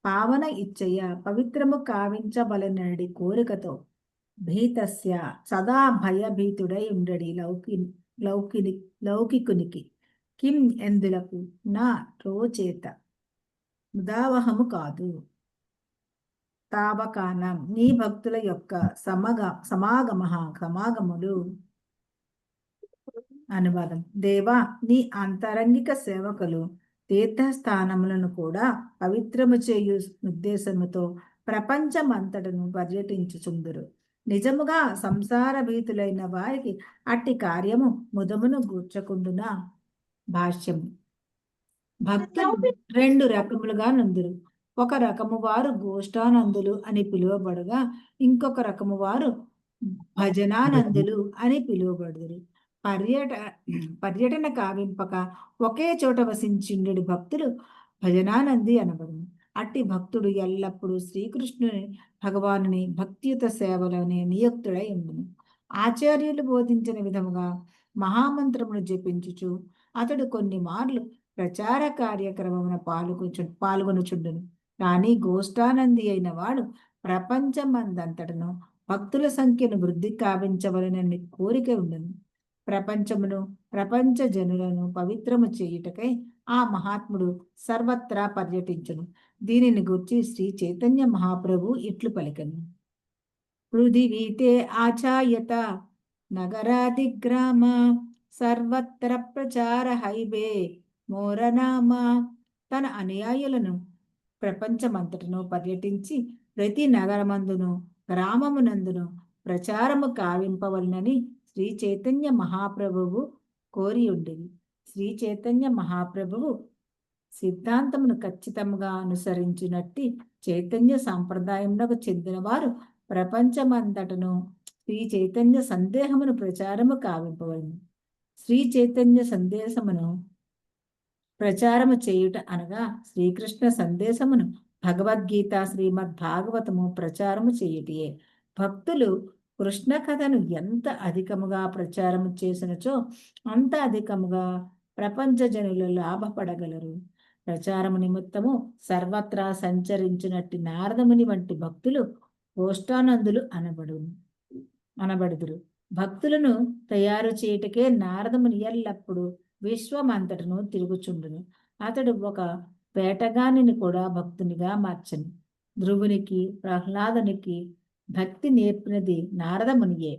S8: పావన ఇచ్చయ పవిత్రము కావించబలనడి కోరికతో భీతస్య సదా భయభీతుడై ఉండడి లౌకికునికి కిం ఎందులకు నా రోచేత ముదావహము కాదు. తావకానం నీ భక్తుల యొక్క సమాగములు. అనువాదం. దేవా, నీ అంతరంగిక సేవకులు తీర్థస్థానములను కూడా పవిత్రము చేయు ఉద్దేశముతో ప్రపంచమంతటను పర్యటించుచుందురు. నిజముగా సంసార భీతులైన వారికి అట్టి కార్యము ముదమును గూర్చకుండునా. భాష్యము. భక్తులు 2 రకములుగా నుందురు. ఒక రకము వారు గోష్ఠానందులు అని పిలువబడగా, ఇంకొక రకము వారు భజనానందులు అని పిలువబడుదురు. పర్యటన కావింపక ఒకే చోట వసించిండు భక్తులు భజనానంది అనబడును. అట్టి భక్తుడు ఎల్లప్పుడూ శ్రీకృష్ణుని భగవానుని భక్తియుత సేవలోనే నియుక్తుడై ఉండును. ఆచార్యులు బోధించిన విధముగా మహామంత్రమును జపించుచు అతడు కొన్ని మార్లు ప్రచార కార్యక్రమమున పాల్గొనుచుండును. కానీ గోష్ఠానంది అయిన వాడు ప్రపంచమందంతటను భక్తుల సంఖ్యను వృద్ధి కావించవలనని కోరిక ఉండును. ప్రపంచమును ప్రపంచ జనులను పవిత్రము చేయుటకై ఆ మహాత్ముడు సర్వత్రా పర్యటించును. దీనిని గూర్చి శ్రీ చైతన్య మహాప్రభు ఇట్లు పలికెను. పృథివీతే ఆచాయత నగరాదిగ్రామ సర్వత్ర ప్రచార హైబే మోరనామ. తన అనుయాయులను ప్రపంచమంతటను పర్యటించి ప్రతి నగరమందును గ్రామమునందును ప్రచారము కావింపవలనని శ్రీ చైతన్య మహాప్రభువు కోరి ఉండేది. శ్రీ చైతన్య మహాప్రభువు సిద్ధాంతమును ఖచ్చితంగా అనుసరించినట్టి చైతన్య సంప్రదాయంలో చెందిన వారు ప్రపంచమంతటను శ్రీ చైతన్య సందేహమును ప్రచారము కావింపవలను. శ్రీ చైతన్య సందేశమును ప్రచారము చేయుట అనగా శ్రీకృష్ణ సందేశమును భగవద్గీత శ్రీమద్ భాగవతము ప్రచారము చేయుటయే. భక్తులు కృష్ణ కథను ఎంత అధికముగా ప్రచారము చేసినచో అంత అధికముగా ప్రపంచ జనులు లాభపడగలరు. ప్రచారము నిమిత్తము సర్వత్రా సంచరించినట్టి నారదముని వంటి భక్తులు గోష్ఠానందులు అనబడుదురు. భక్తులను తయారు చేయుటకే నారదముని ఎల్లప్పుడూ విశ్వమంతటను తిరుగుచుండును. అతడు ఒక వేటగానిని కూడా భక్తునిగా మార్చను. ధ్రువునికి ప్రహ్లాదునికి భక్తి నేర్పినది నారదమునియే.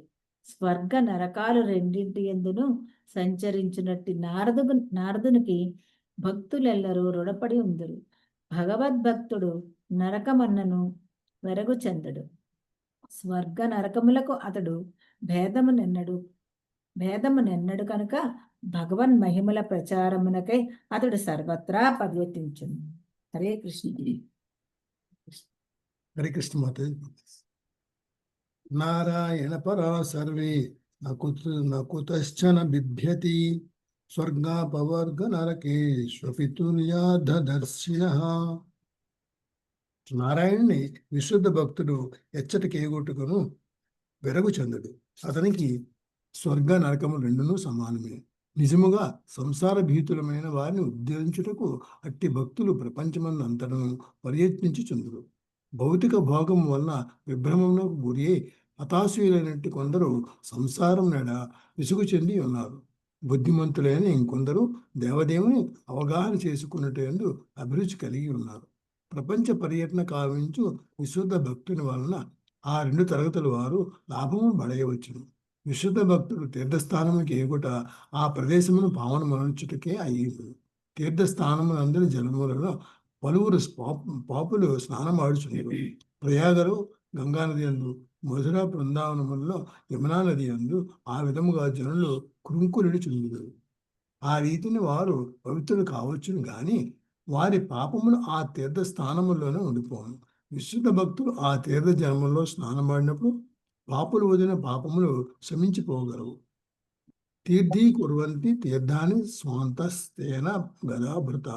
S8: స్వర్గ నరకాలు రెండింటి యందును సంచరించినట్టి నారదునికి భక్తులెల్లరూ రుణపడి ఉందరు. భగవద్భక్తుడు నరకమన్నను వెరగు చెందడు. స్వర్గ నరకములకు అతడు భేదమునెన్నడు కనుక భగవన్ మహిమల ప్రచారమునకై అతడు సర్వత్రా పర్యటించును. హరే కృష్ణ.
S2: హరే కృష్ణ మాతాజీ. నారాయణ పరా సర్వే నకుతశ్చన బిభ్యతి స్వర్గాపవర్గ నరకేష్వపితుర్యాధదర్శినః. నారాయణుని విశుద్ధ భక్తుడు ఎచ్చటికి ఎగొట్టుకును వెరగు చెందుడు. అతనికి స్వర్గ నరకము రెండును సమానమే. నిజముగా సంసార భీతులమైన వారిని ఉద్ధరించుటకు అట్టి భక్తులు ప్రపంచమందు అంతటను పర్యటించుచుందురు. భౌతిక భోగం వలన విభ్రమమునకు గురి అయి హతాశులైనట్టు కొందరు సంసారం నడ విసుగు చెంది ఉన్నారు. బుద్ధిమంతులైన ఇంకొందరు దేవదేవుని అవగాహన చేసుకున్నట్టు అభిరుచి కలిగి ఉన్నారు. ప్రపంచ పర్యటన కావించు విశుద్ధ భక్తుని వలన ఆ రెండు తరగతుల వారు లాభము పడయవచ్చును. విశుద్ధ భక్తుడు తీర్థస్థానముకి ఎగుట ఆ ప్రదేశమును పావనమనుచుటకే అయ్యింది. తీర్థస్థానములందరి జలములలో పలువురు పాపులు స్నానమాడుచున్నారు. ప్రయాగలు గంగానది యందు, మధుర బృందావనములలో యమునా నది యందు ఆ విధముగా జనులు కృంకురుడి చుందురు. ఆ రీతిని వారు పవిత్రులు కావచ్చును గాని వారి పాపములు ఆ తీర్థ స్థానముల్లోనే ఉండిపోను. విశుద్ధ భక్తులు ఆ తీర్థ జలముల్లో స్నానమాడినప్పుడు పాపులు వదిలిన పాపములు శమించిపోగలవు. తీర్థీ కుర్వంతి తీర్థాన్ని స్వాంతస్తేన గదాభృత.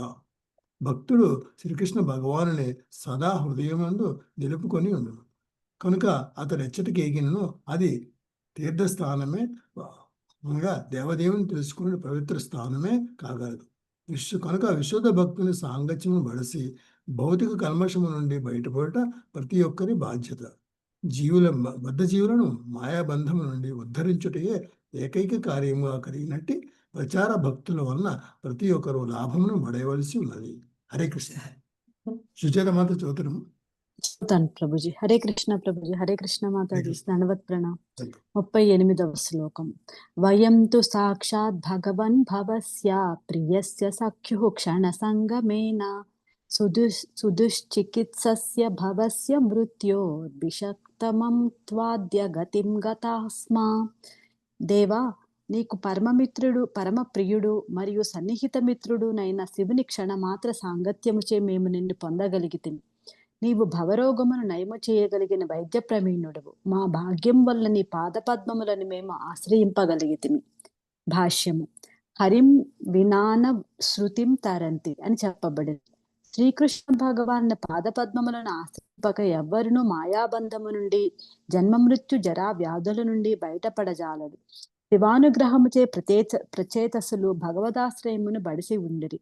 S2: భక్తుడు శ్రీకృష్ణ భగవానుని సదా హృదయమందు నిలుపుకొని ఉండును కనుక అతడు ఎచ్చటికి ఎగినను అది తీర్థస్థానమే అనగా దేవదేవుని తెలుసుకునే పవిత్ర స్థానమే కాగలదు. కనుక విశుద్ధ భక్తుని సాంగత్యమును బడిసి భౌతిక కల్మషము నుండి బయటపడట ప్రతి ఒక్కరి బాధ్యత. బద్ధ జీవులను మాయాబంధము నుండి ఉద్ధరించుటయే ఏకైక కార్యముగా కలిగినట్టు ప్రచార భక్తుల వలన ప్రతి ఒక్కరు లాభమును పడేయవలసి ఉన్నది. హరే కృష్ణ. సుచేత మాత చదువుతాము.
S9: చదువుతాను ప్రభుజీ. హరే కృష్ణ ప్రభుజీ. హరే కృష్ణ మాతాజీ. దండవత్ ప్రణామం. 38వ శ్లోకం. వయం తు సాక్షాత్ భగవన్ భవస్య ప్రియస్య సఖ్యుః క్షణ సంగమేన సుదుశ్చికిత్సస్య భవస్య మృత్యోర్భిషక్తమం త్వాద్య గతిం గతాస్మా. దేవా, నీకు పరమమిత్రుడు, పరమ ప్రియుడు మరియు సన్నిహిత మిత్రుడు నైన శివుని క్షణమాత్ర సాంగత్యముచే మేము నిన్ను పొందగలిగితిమి. నీవు భవరోగమును నయము చేయగలిగిన వైద్య ప్రవీణుడవు. మా భాగ్యం వల్ల నీ పాదపద్మములను మేము ఆశ్రయింపగలిగితిమి. భాష్యము. హరిం వినాన శృతిం తరంతి అని చెప్పబడింది. శ్రీకృష్ణ భగవాన్ పాదపద్మములను ఆశ్రయింపక ఎవ్వరునూ మాయాబంధము నుండి, జన్మ మృత్యు జరా వ్యాధుల నుండి బయటపడజాలడు. శివానుగ్రహముచే ప్రచేతసులు భగవదాశ్రయమును బడిసి ఉండిరి.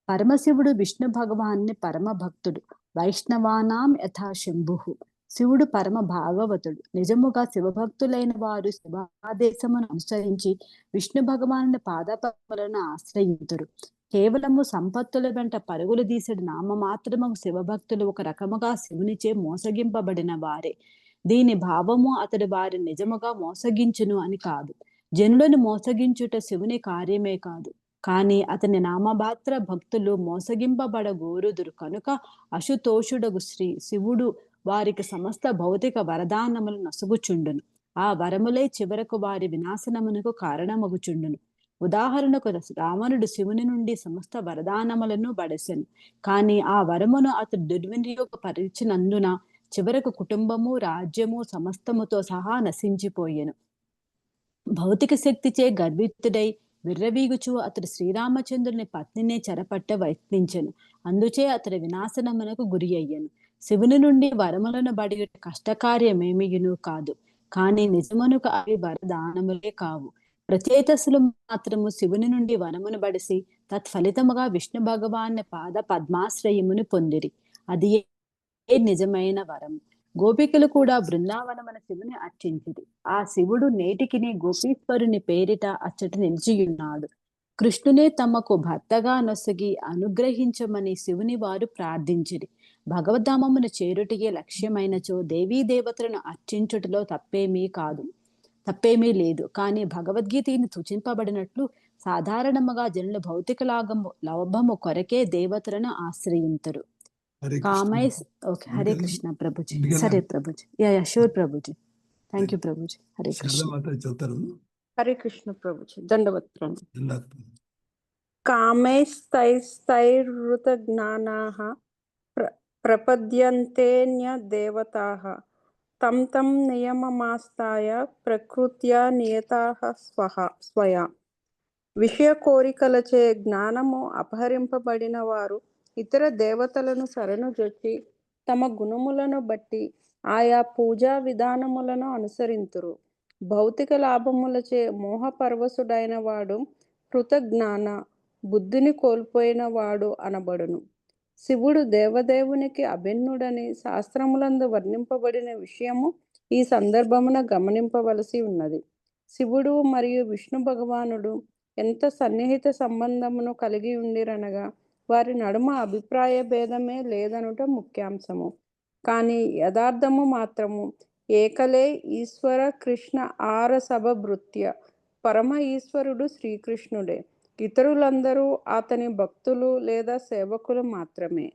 S9: పరమశివుడు విష్ణు భగవాన్ని పరమ భక్తుడు. వైష్ణవానాం యథా శంభు. శివుడు పరమ భాగవతుడు. నిజముగా శివభక్తులైన వారు శివాదేశమును అనుసరించి విష్ణు భగవాను పాదపద్మలను ఆశ్రయింతురు. కేవలము సంపత్తుల వెంట పరుగులు తీసడి నామమాత్రము శివభక్తులు ఒక రకముగా శివునిచే మోసగింపబడిన వారే. దీని భావము అతడు వారి నిజముగా మోసగించును అని కాదు. జనులను మోసగించుట శివుని కార్యమే కాదు, కానీ అతని నామమాత్ర భక్తులు మోసగింపబడగోరుదురు కనుక అశుతోషుడగు శివుడు వారికి సమస్త భౌతిక వరదానములు నసుగుచుండును. ఆ వరములే చివరకు వారి వినాశనమునకు కారణమగుచుండును. ఉదాహరణకు రావణుడు శివుని నుండి సమస్త వరదానములను బడసెను, కానీ ఆ వరమును అతడు దుర్వినియోగపరిచినందున చివరకు కుటుంబము, రాజ్యము సమస్తముతో సహా నశించిపోయెను. భౌతిక శక్తిచే గర్వితుడై విర్రవీగుచు అతడు శ్రీరామచంద్రుని పత్నినే చెరపట్ట యత్నించెను. అందుచే అతడి వినాశనమునకు గురి అయ్యను. శివుని నుండి వరములను బడి కష్టకార్యమేమియును కాదు, కానీ నిజమునకు అవి వరదానములే కావు. ప్రచేతసులు మాత్రము శివుని నుండి వరమును బడిసి తత్ఫలితముగా విష్ణు భగవాన్ పాద పద్మాశ్రయమును పొందిరి. అది నిజమైన వరం. గోపికలు కూడా బృందావనమున శివుని అర్చించిరి. ఆ శివుడు నేటికిని గోపీశ్వరుని పేరిట అచ్చట నిలిచియున్నాడు. కృష్ణునే తమకు భర్తగా నొసగి అనుగ్రహించమని శివుని వారు ప్రార్థించిరి. భగవద్ధామమును చేరుటిగే లక్ష్యమైనచో దేవీ దేవతలను అర్చించుటలో తప్పేమీ లేదు. కానీ భగవద్గీతను సూచింపబడినట్లు సాధారణముగా జనులు భౌతిక లాభము కొరకే దేవతలను ఆశ్రయింతురు.
S2: హరే
S9: కామై
S2: కృష్ణ.
S9: ఓకే, హరే కృష్ణ ప్రభుజీ.
S2: ఎందుకన్నా?
S9: సరే Prabhuji, yeah sure Prabhuji. Thank you Prabhuji. Hare
S2: Sharada
S9: Krishna.
S2: మాత చదువుతారు.
S10: హరే కృష్ణ ప్రభుజీ. దండవత్ ప్రణామం.
S2: దండాలు.
S10: కామైస్తైస్తైర్హృతజ్ఞానాః ప్రపద్యంతేన్య దేవతాః తం తం నియమమాస్తాయ ప్రకృత్యా నియతాః స్వయా. విషయ కోరికలచే జ్ఞానము అపహరింపబడిన వారు ఇతర దేవతలను శరణుజొచ్చి తమ గుణములను బట్టి ఆయా పూజా విధానములను అనుసరింతురు. భౌతిక లాభములచే మోహపరవశుడైన వాడు కృతజ్ఞాన బుద్ధిని కోల్పోయిన వాడు అనబడును. శివుడు దేవదేవునికి అభిన్నుడని శాస్త్రములందు వర్ణింపబడిన విషయము ఈ సందర్భమున గమనింపవలసి ఉన్నది. శివుడు మరియు విష్ణు భగవానుడు ఎంత సన్నిహిత సంబంధమును కలిగి ఉండిరనగా వారి నడుమ అభిప్రాయ భేదమే లేదనుట ముఖ్యాంశము. కానీ యథార్థము మాత్రము ఏకలే ఈశ్వర కృష్ణ ఆరసభభృత్య. పరమ ఈశ్వరుడు శ్రీకృష్ణుడే. ఇతరులందరూ అతని భక్తులు లేదా సేవకులు మాత్రమే.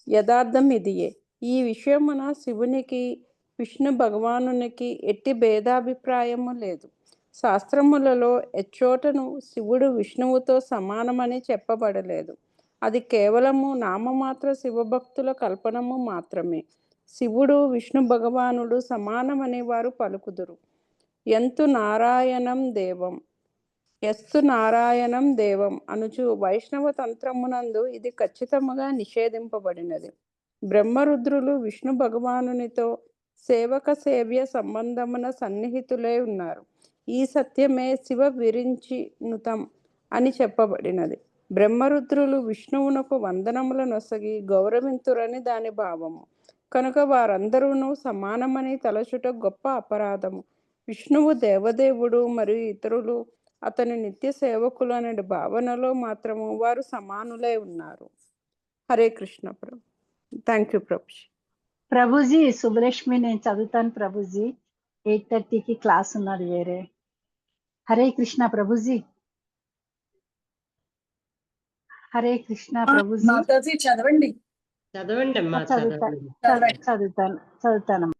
S10: యథార్థం ఇదియే. ఈ విషయమున శివునికి విష్ణు భగవానునికి ఎట్టి భేదాభిప్రాయము లేదు. శాస్త్రములలో ఎచ్చోటను శివుడు విష్ణువుతో సమానమని చెప్పబడలేదు. అది కేవలము నామమాత్ర శివభక్తుల కల్పనము మాత్రమే. శివుడు విష్ణు భగవానుడు సమానమని వారు పలుకుదురు. ఎస్తు నారాయణం దేవం అనుచు వైష్ణవ తంత్రమునందు ఇది ఖచ్చితముగా నిషేధింపబడినది. బ్రహ్మరుద్రులు విష్ణు భగవానునితో సేవక సేవ్య సంబంధమున సన్నిహితులై ఉన్నారు. ఈ సత్యమే శివ విరించినుతం అని చెప్పబడినది. బ్రహ్మరుద్రులు విష్ణువునకు వందనముల నొసగి గౌరవింతురని దాని భావము. కనుక వారందరూ సమానమని తలచుట గొప్ప అపరాధము. విష్ణువు దేవదేవుడు మరియు ఇతరులు అతని నిత్య సేవకులు అనే భావనలో మాత్రము వారు సమానులై ఉన్నారు. హరే కృష్ణ ప్రభు. Thank you Prabhuji.
S11: ప్రభుజీ సుబ్బలక్ష్మి, నేను చదువుతాను ప్రభుజీ. 8:30కి క్లాస్ ఉన్నది వేరే. హరే కృష్ణ ప్రభుజీ. హరే కృష్ణ ప్రభుజీ.
S6: మాతాజీ చదవండి.
S1: చదవండి అమ్మా,
S11: చదువుతానమ్మా.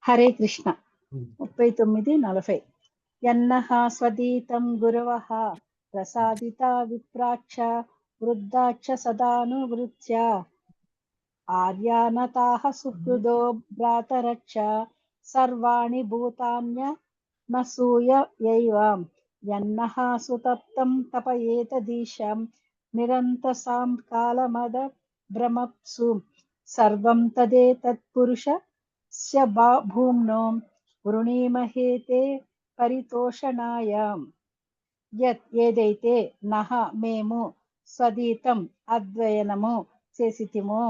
S11: హరే కృష్ణ. 39:40. యన్నః స్వదీతం గురవః ప్రసాదిత విప్రాక్ష వృద్ధాక్ష సదానువృత్య ఆర్యానతాః సుహృదో భ్రాతరక్ష సర్వాణి భూతాన్య నసూయ యైవ. యన్నః సుతప్తం తపయేతదీశం నిరంతసాం కాలమద భ్రమప్సు సర్వం తదేతత్పురుషస్య భూమ్నో వృణీమహేతే పరితోషణాయ. ఏదైతే నహ మేము స్వదీతం అధ్యయనము చేసితిమో,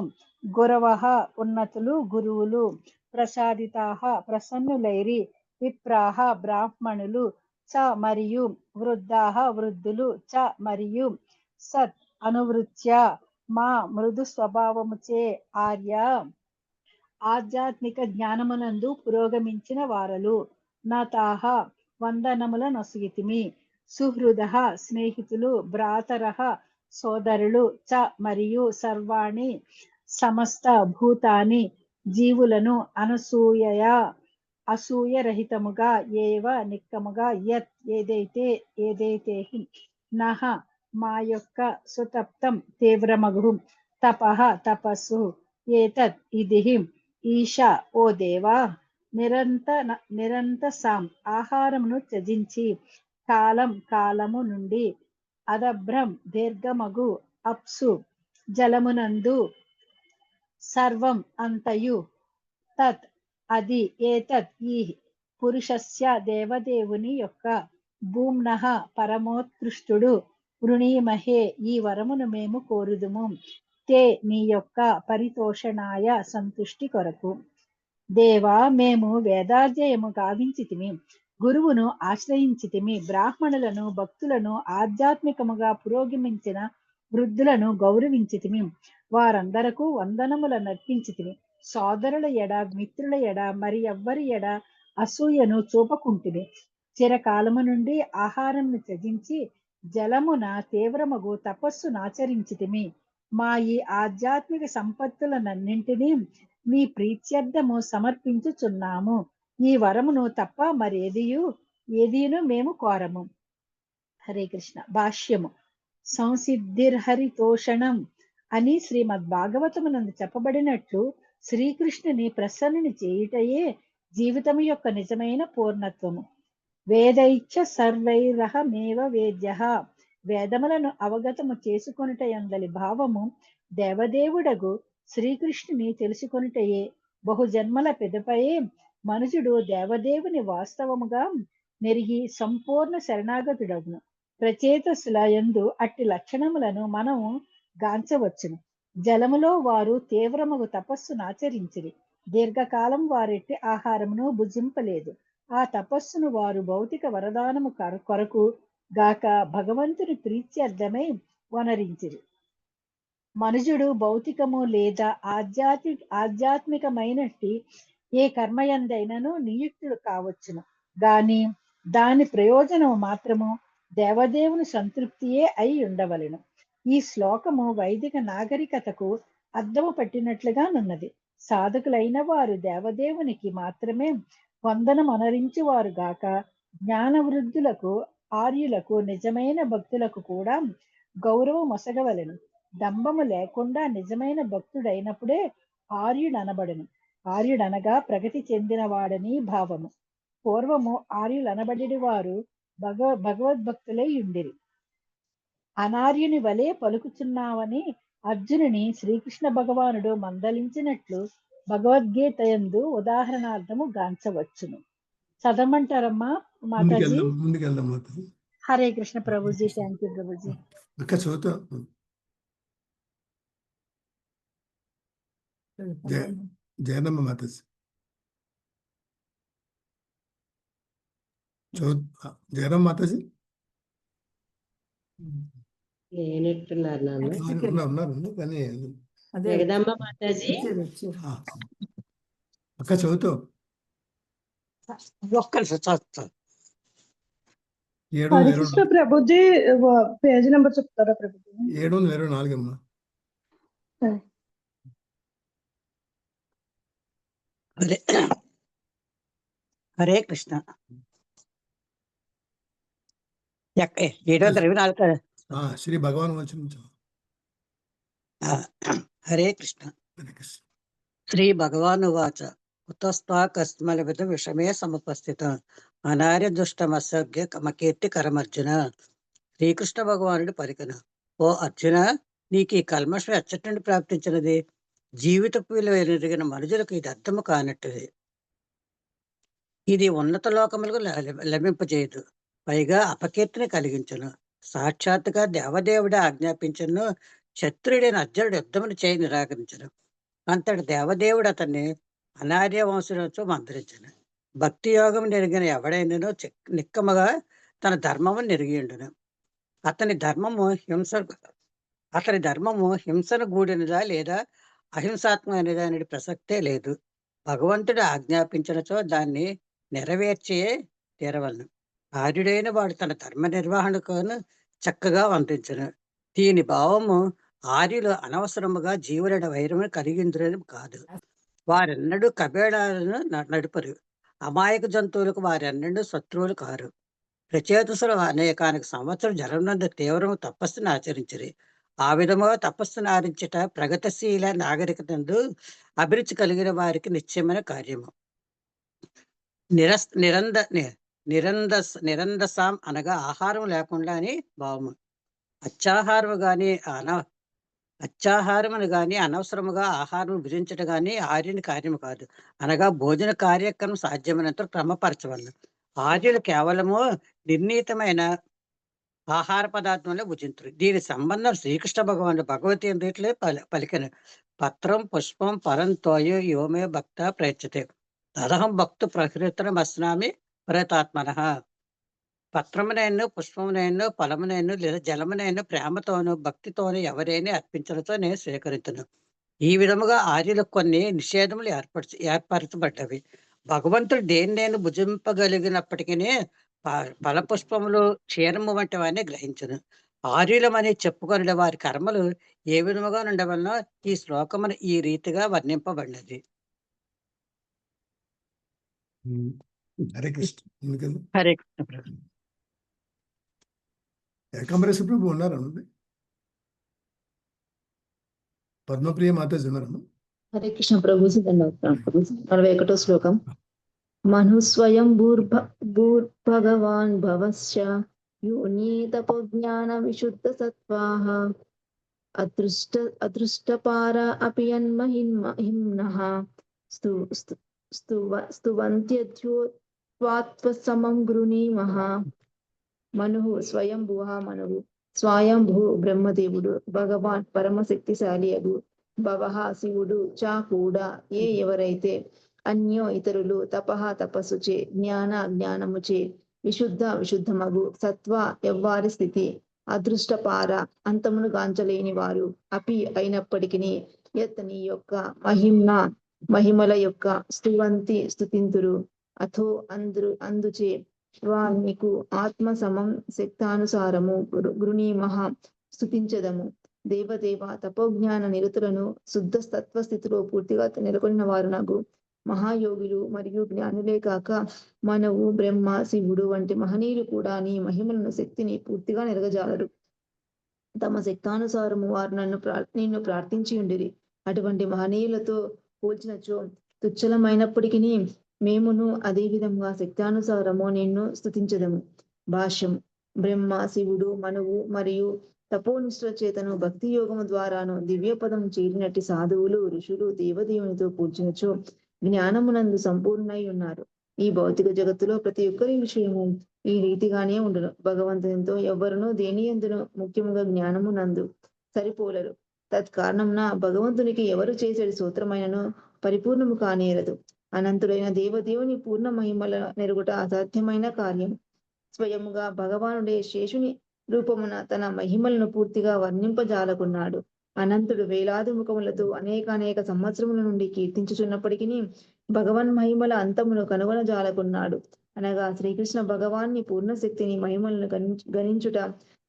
S11: గురవః ఉన్నతులు గురువులు, ప్రసాదితాః ప్రసన్నులైరి, విప్రాః బ్రాహ్మణులు, చ మరియు వృద్ధాః వృద్ధులు, చ మరియు సత్ అనువృత్య మా మృదు స్వభావముచే ఆర్య ఆధ్యాత్మిక జ్ఞానమునందు పురోగమించిన వారలు నాతాః వందనముల నొసగితిమి. సుహృదః స్నేహితులు, భ్రాతరః సోదరులు, చ మరియు సర్వాణి సమస్త భూతాని జీవులను అనసూయయా అసూయరహితముగా ఏవ నిక్కముగా యత్ ఏదైతే నహ మా యొక్క సుతప్తం తీవ్రమగు తపః తపస్సు ఏతత్ ఇది ఈశ ఓ దేవా నిరంతసాం ఆహారమును త్యజించి కాలము నుండి అదభ్రం దీర్ఘమగు అప్సు జలమునందు సర్వం అంతయు తత్ అది ఏతత్ ఈ పురుషస్య దేవదేవుని యొక్క భూమ్నః పరమోత్కృష్టుడు వృణీమహే ఈ వరమును మేము కోరుదుము తే నీ యొక్క పరితోషణాయ సంతుష్టి కొరకు. దేవా మేము వేదాధ్యయము గావించితిమి. గురువును ఆశ్రయించితిమి. బ్రాహ్మణులను భక్తులను ఆధ్యాత్మికముగా పురోగమించిన వృద్ధులను గౌరవించితిమి. వారందరకు వందనముల నర్పించితిమి. సోదరుల ఎడ మిత్రుల ఎడ మరి ఎవ్వరి ఎడ అసూయను చూపకుంటిమి. చిరకాలము నుండి ఆహారంను త్యజించి జలమున తీవ్రమగు తపస్సునాచరించితిమి. మా ఈ ఆధ్యాత్మిక సంపత్తులనన్నింటినీ మీ ప్రీత్యర్థము సమర్పించుచున్నాము. ఈ వరమును తప్ప ఏదీను మేము కోరము. హరే కృష్ణ. భాష్యము. సంసిద్ధిర్హరితోషణం అని శ్రీమద్ భాగవతమునందు చెప్పబడినట్లు శ్రీకృష్ణుని ప్రసన్నుని చేయుటయే జీవితము యొక్క నిజమైన పూర్ణత్వము. వేదైచ్చ సర్వైరహమేవ వేద్యః. వేదములను అవగతము చేసుకొనుట యందలి భావము దేవదేవుడగు శ్రీకృష్ణుని తెలుసుకొనుటయే. బహుజన్మల పిదపయే మనుషుడు దేవదేవుని వాస్తవముగా నెరిగి సంపూర్ణ శరణాగతుడగును. ప్రచేతసుల యందు అట్టి లక్షణములను మనము గాంచవచ్చును. జలములో వారు తీవ్రమగు తపస్సునాచరించిరి. దీర్ఘకాలం వారెట్టి ఆహారమును భుజింపలేదు. ఆ తపస్సును వారు భౌతిక వరదానము కొరకు గాక భగవంతుని ప్రీత్యర్థమై వనరించిరి. మనుజుడు భౌతికము లేదా ఆధ్యాత్మికమైనట్టి ఏ కర్మయందైనను నియుక్తుడు కావచ్చును గాని దాని ప్రయోజనము మాత్రము దేవదేవుని సంతృప్తియే అయి ఉండవలెను. ఈ శ్లోకము వైదిక నాగరికతకు అద్దము పట్టినట్లుగానున్నది. సాధకులైన వారు దేవదేవునికి మాత్రమే వందనమనరించు వారు గాక జ్ఞాన వృద్ధులకు ఆర్యులకు నిజమైన భక్తులకు కూడా గౌరవం మొసగవలెను. డంబము లేకుండా నిజమైన భక్తుడైనప్పుడే ఆర్యుడనబడును. ఆర్యుడనగా ప్రగతి చెందినవాడని భావము. పూర్వము ఆర్యులనబడి వారు భగవద్భక్తులై ఉండిరి. అనార్యుని వలె పలుకుచున్నావని అర్జునుని శ్రీకృష్ణ భగవానుడు మందలించినట్లు భగవద్గీత యందు ఉదాహరణార్థము గాంచవచ్చును. చదవమంటారమ్మా మాతాజీ?
S2: ముందుకెళ్దాం మాతాజీ.
S11: హరే కృష్ణ ప్రభుజీ. Thank you Prabhuji.
S2: అక్క చదువుతా. జయనమ్మ మాతాజీ జయరామ్ మాతాజీ
S1: లేనట్టున్నారు నాన్న.
S2: ఉన్నారు కానీ
S1: జగదమ్మ మాతాజీ.
S2: అక్క చదువుతావు.
S12: హరికృష్ణ ప్రభుజీ పేజ్ నెంబర్ చెప్తారా ప్రభుజీ?
S2: 724 అమ్మా.
S13: హరే కృష్ణ. 724.
S2: శ్రీ భగవాన్ వచనం.
S13: హరే కృష్ణ. శ్రీ భగవాన్ వాచ కుతస్థా కస్మలవిధ విషమే సముపస్థిత అనార్య దుష్టమసభ్య కమకీర్తి కరమర్జున. శ్రీకృష్ణ భగవానుడు పలికను, ఓ అర్జున, నీకు ఈ కల్మషం ఎచ్చటి నుండి ప్రాప్తించినది? జీవితపు విలువ ఎరిగిన మనుషులకు ఇది అర్థము కానట్టుది. ఇది ఉన్నత లోకములకు లభింపజేయదు, పైగా అపకీర్తిని కలిగించును. సాక్షాత్తుగా దేవదేవుడే ఆజ్ఞాపించను. క్షత్రుడైన అర్జునుడు యుద్ధమును చేయి నిరాకరించను. అంతటి దేవదేవుడు అతన్ని అనార్య వంశంతో మందరించను. భక్తి యోగం నెరిగిన ఎవడైనను నిక్కముగా తన ధర్మము నెరిగియుండును. అతని ధర్మము హింసను గూడినదా లేదా అహింసాత్మకమైనదా అనే ప్రసక్తే లేదు. భగవంతుడు ఆజ్ఞాపించినచో దాన్ని నెరవేర్చే తీరవలను. ఆర్యుడైన వాడు తన ధర్మ నిర్వహణకు చక్కగా వందించను. దీని భావము ఆర్యులు అనవసరముగా జీవుల వైరము కలిగించడం కాదు. వారెన్నడూ కబేళాలను నడుపరు. అమాయక జంతువులకు వారెన్నడూ శత్రువులు కారు. ప్రచేతసులు అనేకానికి సంవత్సరం జలమునందు తీవ్రము తపస్సును ఆచరించరు. ఆ విధముగా తపస్సును ఆచరించుట ప్రగతిశీల నాగరికతందు అభిరుచి కలిగిన వారికి నిశ్చయమైన కార్యము. నిరందసాం అనగా ఆహారం లేకుండా అని భావము. అత్యాహారమును గాని అనవసరముగా ఆహారం భుజించట గాని ఆర్యుని కార్యము కాదు. అనగా భోజన కార్యక్రమం సాధ్యమైనంత క్రమపరచవలను. ఆర్యులు కేవలము నిర్ణీతమైన ఆహార పదార్థంలో భుజించరు. దీని సంబంధం శ్రీకృష్ణ భగవానుడు భగవద్గీతలో పలికిన పత్రం పుష్పం పరం తోయో యోమే భక్త ప్రయచ్చతే తదహం భక్తు ప్రకృతిని అస్నామి ప్రతాత్మనః. పత్రమునైనను పుష్పమునైనను ఫలమునైనను లేదా జలమునైనను ప్రేమతోను భక్తితోను ఎవరైనా అర్పించడంతో నేను స్వీకరించును. ఈ విధముగా ఆర్యులకు కొన్ని నిషేధములు ఏర్పరచబడ్డవి. భగవంతుడు దేని నేను భుజింపగలిగినప్పటికీ ఫలపుష్పములు క్షీరము వంటి వారిని గ్రహించును. ఆర్యులమని చెప్పుకొనిన వారి కర్మలు ఏ విధముగా ఉండవలనో ఈ శ్లోకమును ఈ రీతిగా వర్ణింపబడినది.
S2: హరే కృష్ణ.
S13: హరే కృష్ణ ప్రభు.
S2: ఏకాంబరేశ్వర ప్రభు ఉన్నారన్నది. పద్మప్రియ మాతాజీ ఉన్నారన్న.
S3: హరే కృష్ణ ప్రభుజీ. ధన్యవాదాలు ప్రభుజీ. 41వ శ్లోకం. మను స్వయం భూర్భగవాన్ భవశ్చ యోని తపోజ్ఞాన విశుద్ధ సత్వాః అదృష్టపార అపి యన్మహిమ్నః స్తువంత్యద్యోత్వాత్వసమం గృణీమః. మనువు స్వయంభువ. మనువు స్వయంభూ బ్రహ్మదేవుడు. భగవాన్ పరమశక్తిశాలి అగు. భవః శివుడు. చ కూడా ఎవరైతే అన్యో ఇతరులు తపః తపస్సుచే జ్ఞాన జ్ఞానముచే విశుద్ధమగు సత్వ ఎవ్వారి స్థితి అదృష్టపార అంతమును గాంచలేని వారు అపి అయినప్పటికీ యత్ నీ యొక్క మహిమల యొక్క స్తుతింతురు అథో అందుచే నీకు ఆత్మ సమం శక్తానుసారము గృణీమః స్తుతించదము. దేవదేవ తపోజ్ఞాన నిరతులను శుద్ధ తత్వ స్థితిలో పూర్తిగా నెలకొన్న వారు నాకు మహాయోగులు మరియు జ్ఞానులే కాక మనవు బ్రహ్మ శివుడు వంటి మహనీయులు కూడా నీ మహిమలను శక్తిని పూర్తిగా నెరగజాలరు. తమ శక్తానుసారము వారు నిన్ను ప్రార్థించి ఉండిరి. అటువంటి మహనీయులతో పోల్చినచో తుచ్చలమైనప్పటికీ మేమును అదే విధంగా శక్తానుసారము నిన్ను స్తుతించదము. భాష్యం. బ్రహ్మ శివుడు మనువు మరియు తపోనిష్ఠ చేతను భక్తి యోగము ద్వారాను దివ్య పదం చేరినట్టి సాధువులు ఋషులు దేవదేవునితో పూజించు జ్ఞానమునందు సంపూర్ణై ఉన్నారు. ఈ భౌతిక జగత్తులో ప్రతి ఒక్కరి విషయము ఈ రీతిగానే ఉండును. భగవంతునితో ఎవ్వరునూ దేని యందును ముఖ్యముగా జ్ఞానమునందు సరిపోలరు. తత్కారణంన భగవంతునికి ఎవరు చేసేది సూత్రమైనను పరిపూర్ణము కానేరదు. అనంతుడైన దేవదేవుని పూర్ణ మహిమల నెరుగుట అసాధ్యమైన కార్యం. స్వయముగా భగవానుడే శేషుని రూపమున తన మహిమలను పూర్తిగా వర్ణింపజాలకున్నాడు. అనంతుడు వేలాది ముఖములతో అనేక సంవత్సరముల నుండి కీర్తించుచున్నప్పటికీ భగవన్ మహిమల అంతమును కనుగొనజాలకున్నాడు. అనగా శ్రీకృష్ణ భగవాన్ని పూర్ణశక్తిని మహిమలను గణించుట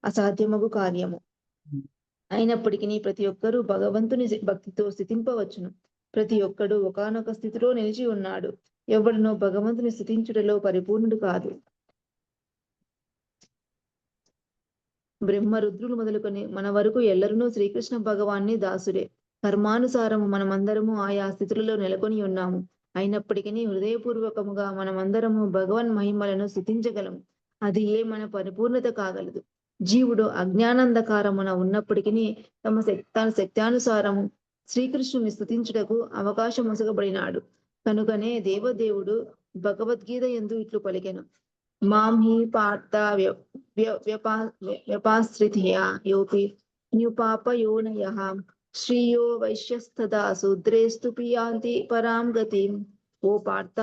S3: అసాధ్యమగు కార్యము. అయినప్పటికీ ప్రతి ఒక్కరూ భగవంతుని భక్తితో స్థితింపవచ్చును. ప్రతి ఒక్కడు ఒకానొక స్థితిలో నిలిచి ఉన్నాడు. ఎవడునో భగవంతుని స్థితించుటలో పరిపూర్ణుడు కాదు. బ్రహ్మ రుద్రులు మొదలుకొని మన వరకు ఎల్లరునూ శ్రీకృష్ణ భగవాన్ని దాసుడే. కర్మానుసారము మనమందరము ఆయా స్థితులలో నెలకొని ఉన్నాము. అయినప్పటికీ హృదయపూర్వకముగా మనమందరము భగవన్ మహిమలను స్థుతించగలము. అది మన పరిపూర్ణత కాగలదు. జీవుడు అజ్ఞానంధకారమున ఉన్నప్పటికీ తన శక్తానుసారము శ్రీకృష్ణుని స్థుతించుటకు అవకాశం ఒసగబడినాడు. కనుకనే దేవదేవుడు భగవద్గీత యందు ఇట్లు పలికెను. మాం హి పార్థ వ్యపాశ్రిత్యా యోపి న్యుపాపయోనయః శ్రీయో వైశ్యస్తదా శూద్రేస్తు పియాంతి పరాం గతిం. ఓ పార్థ,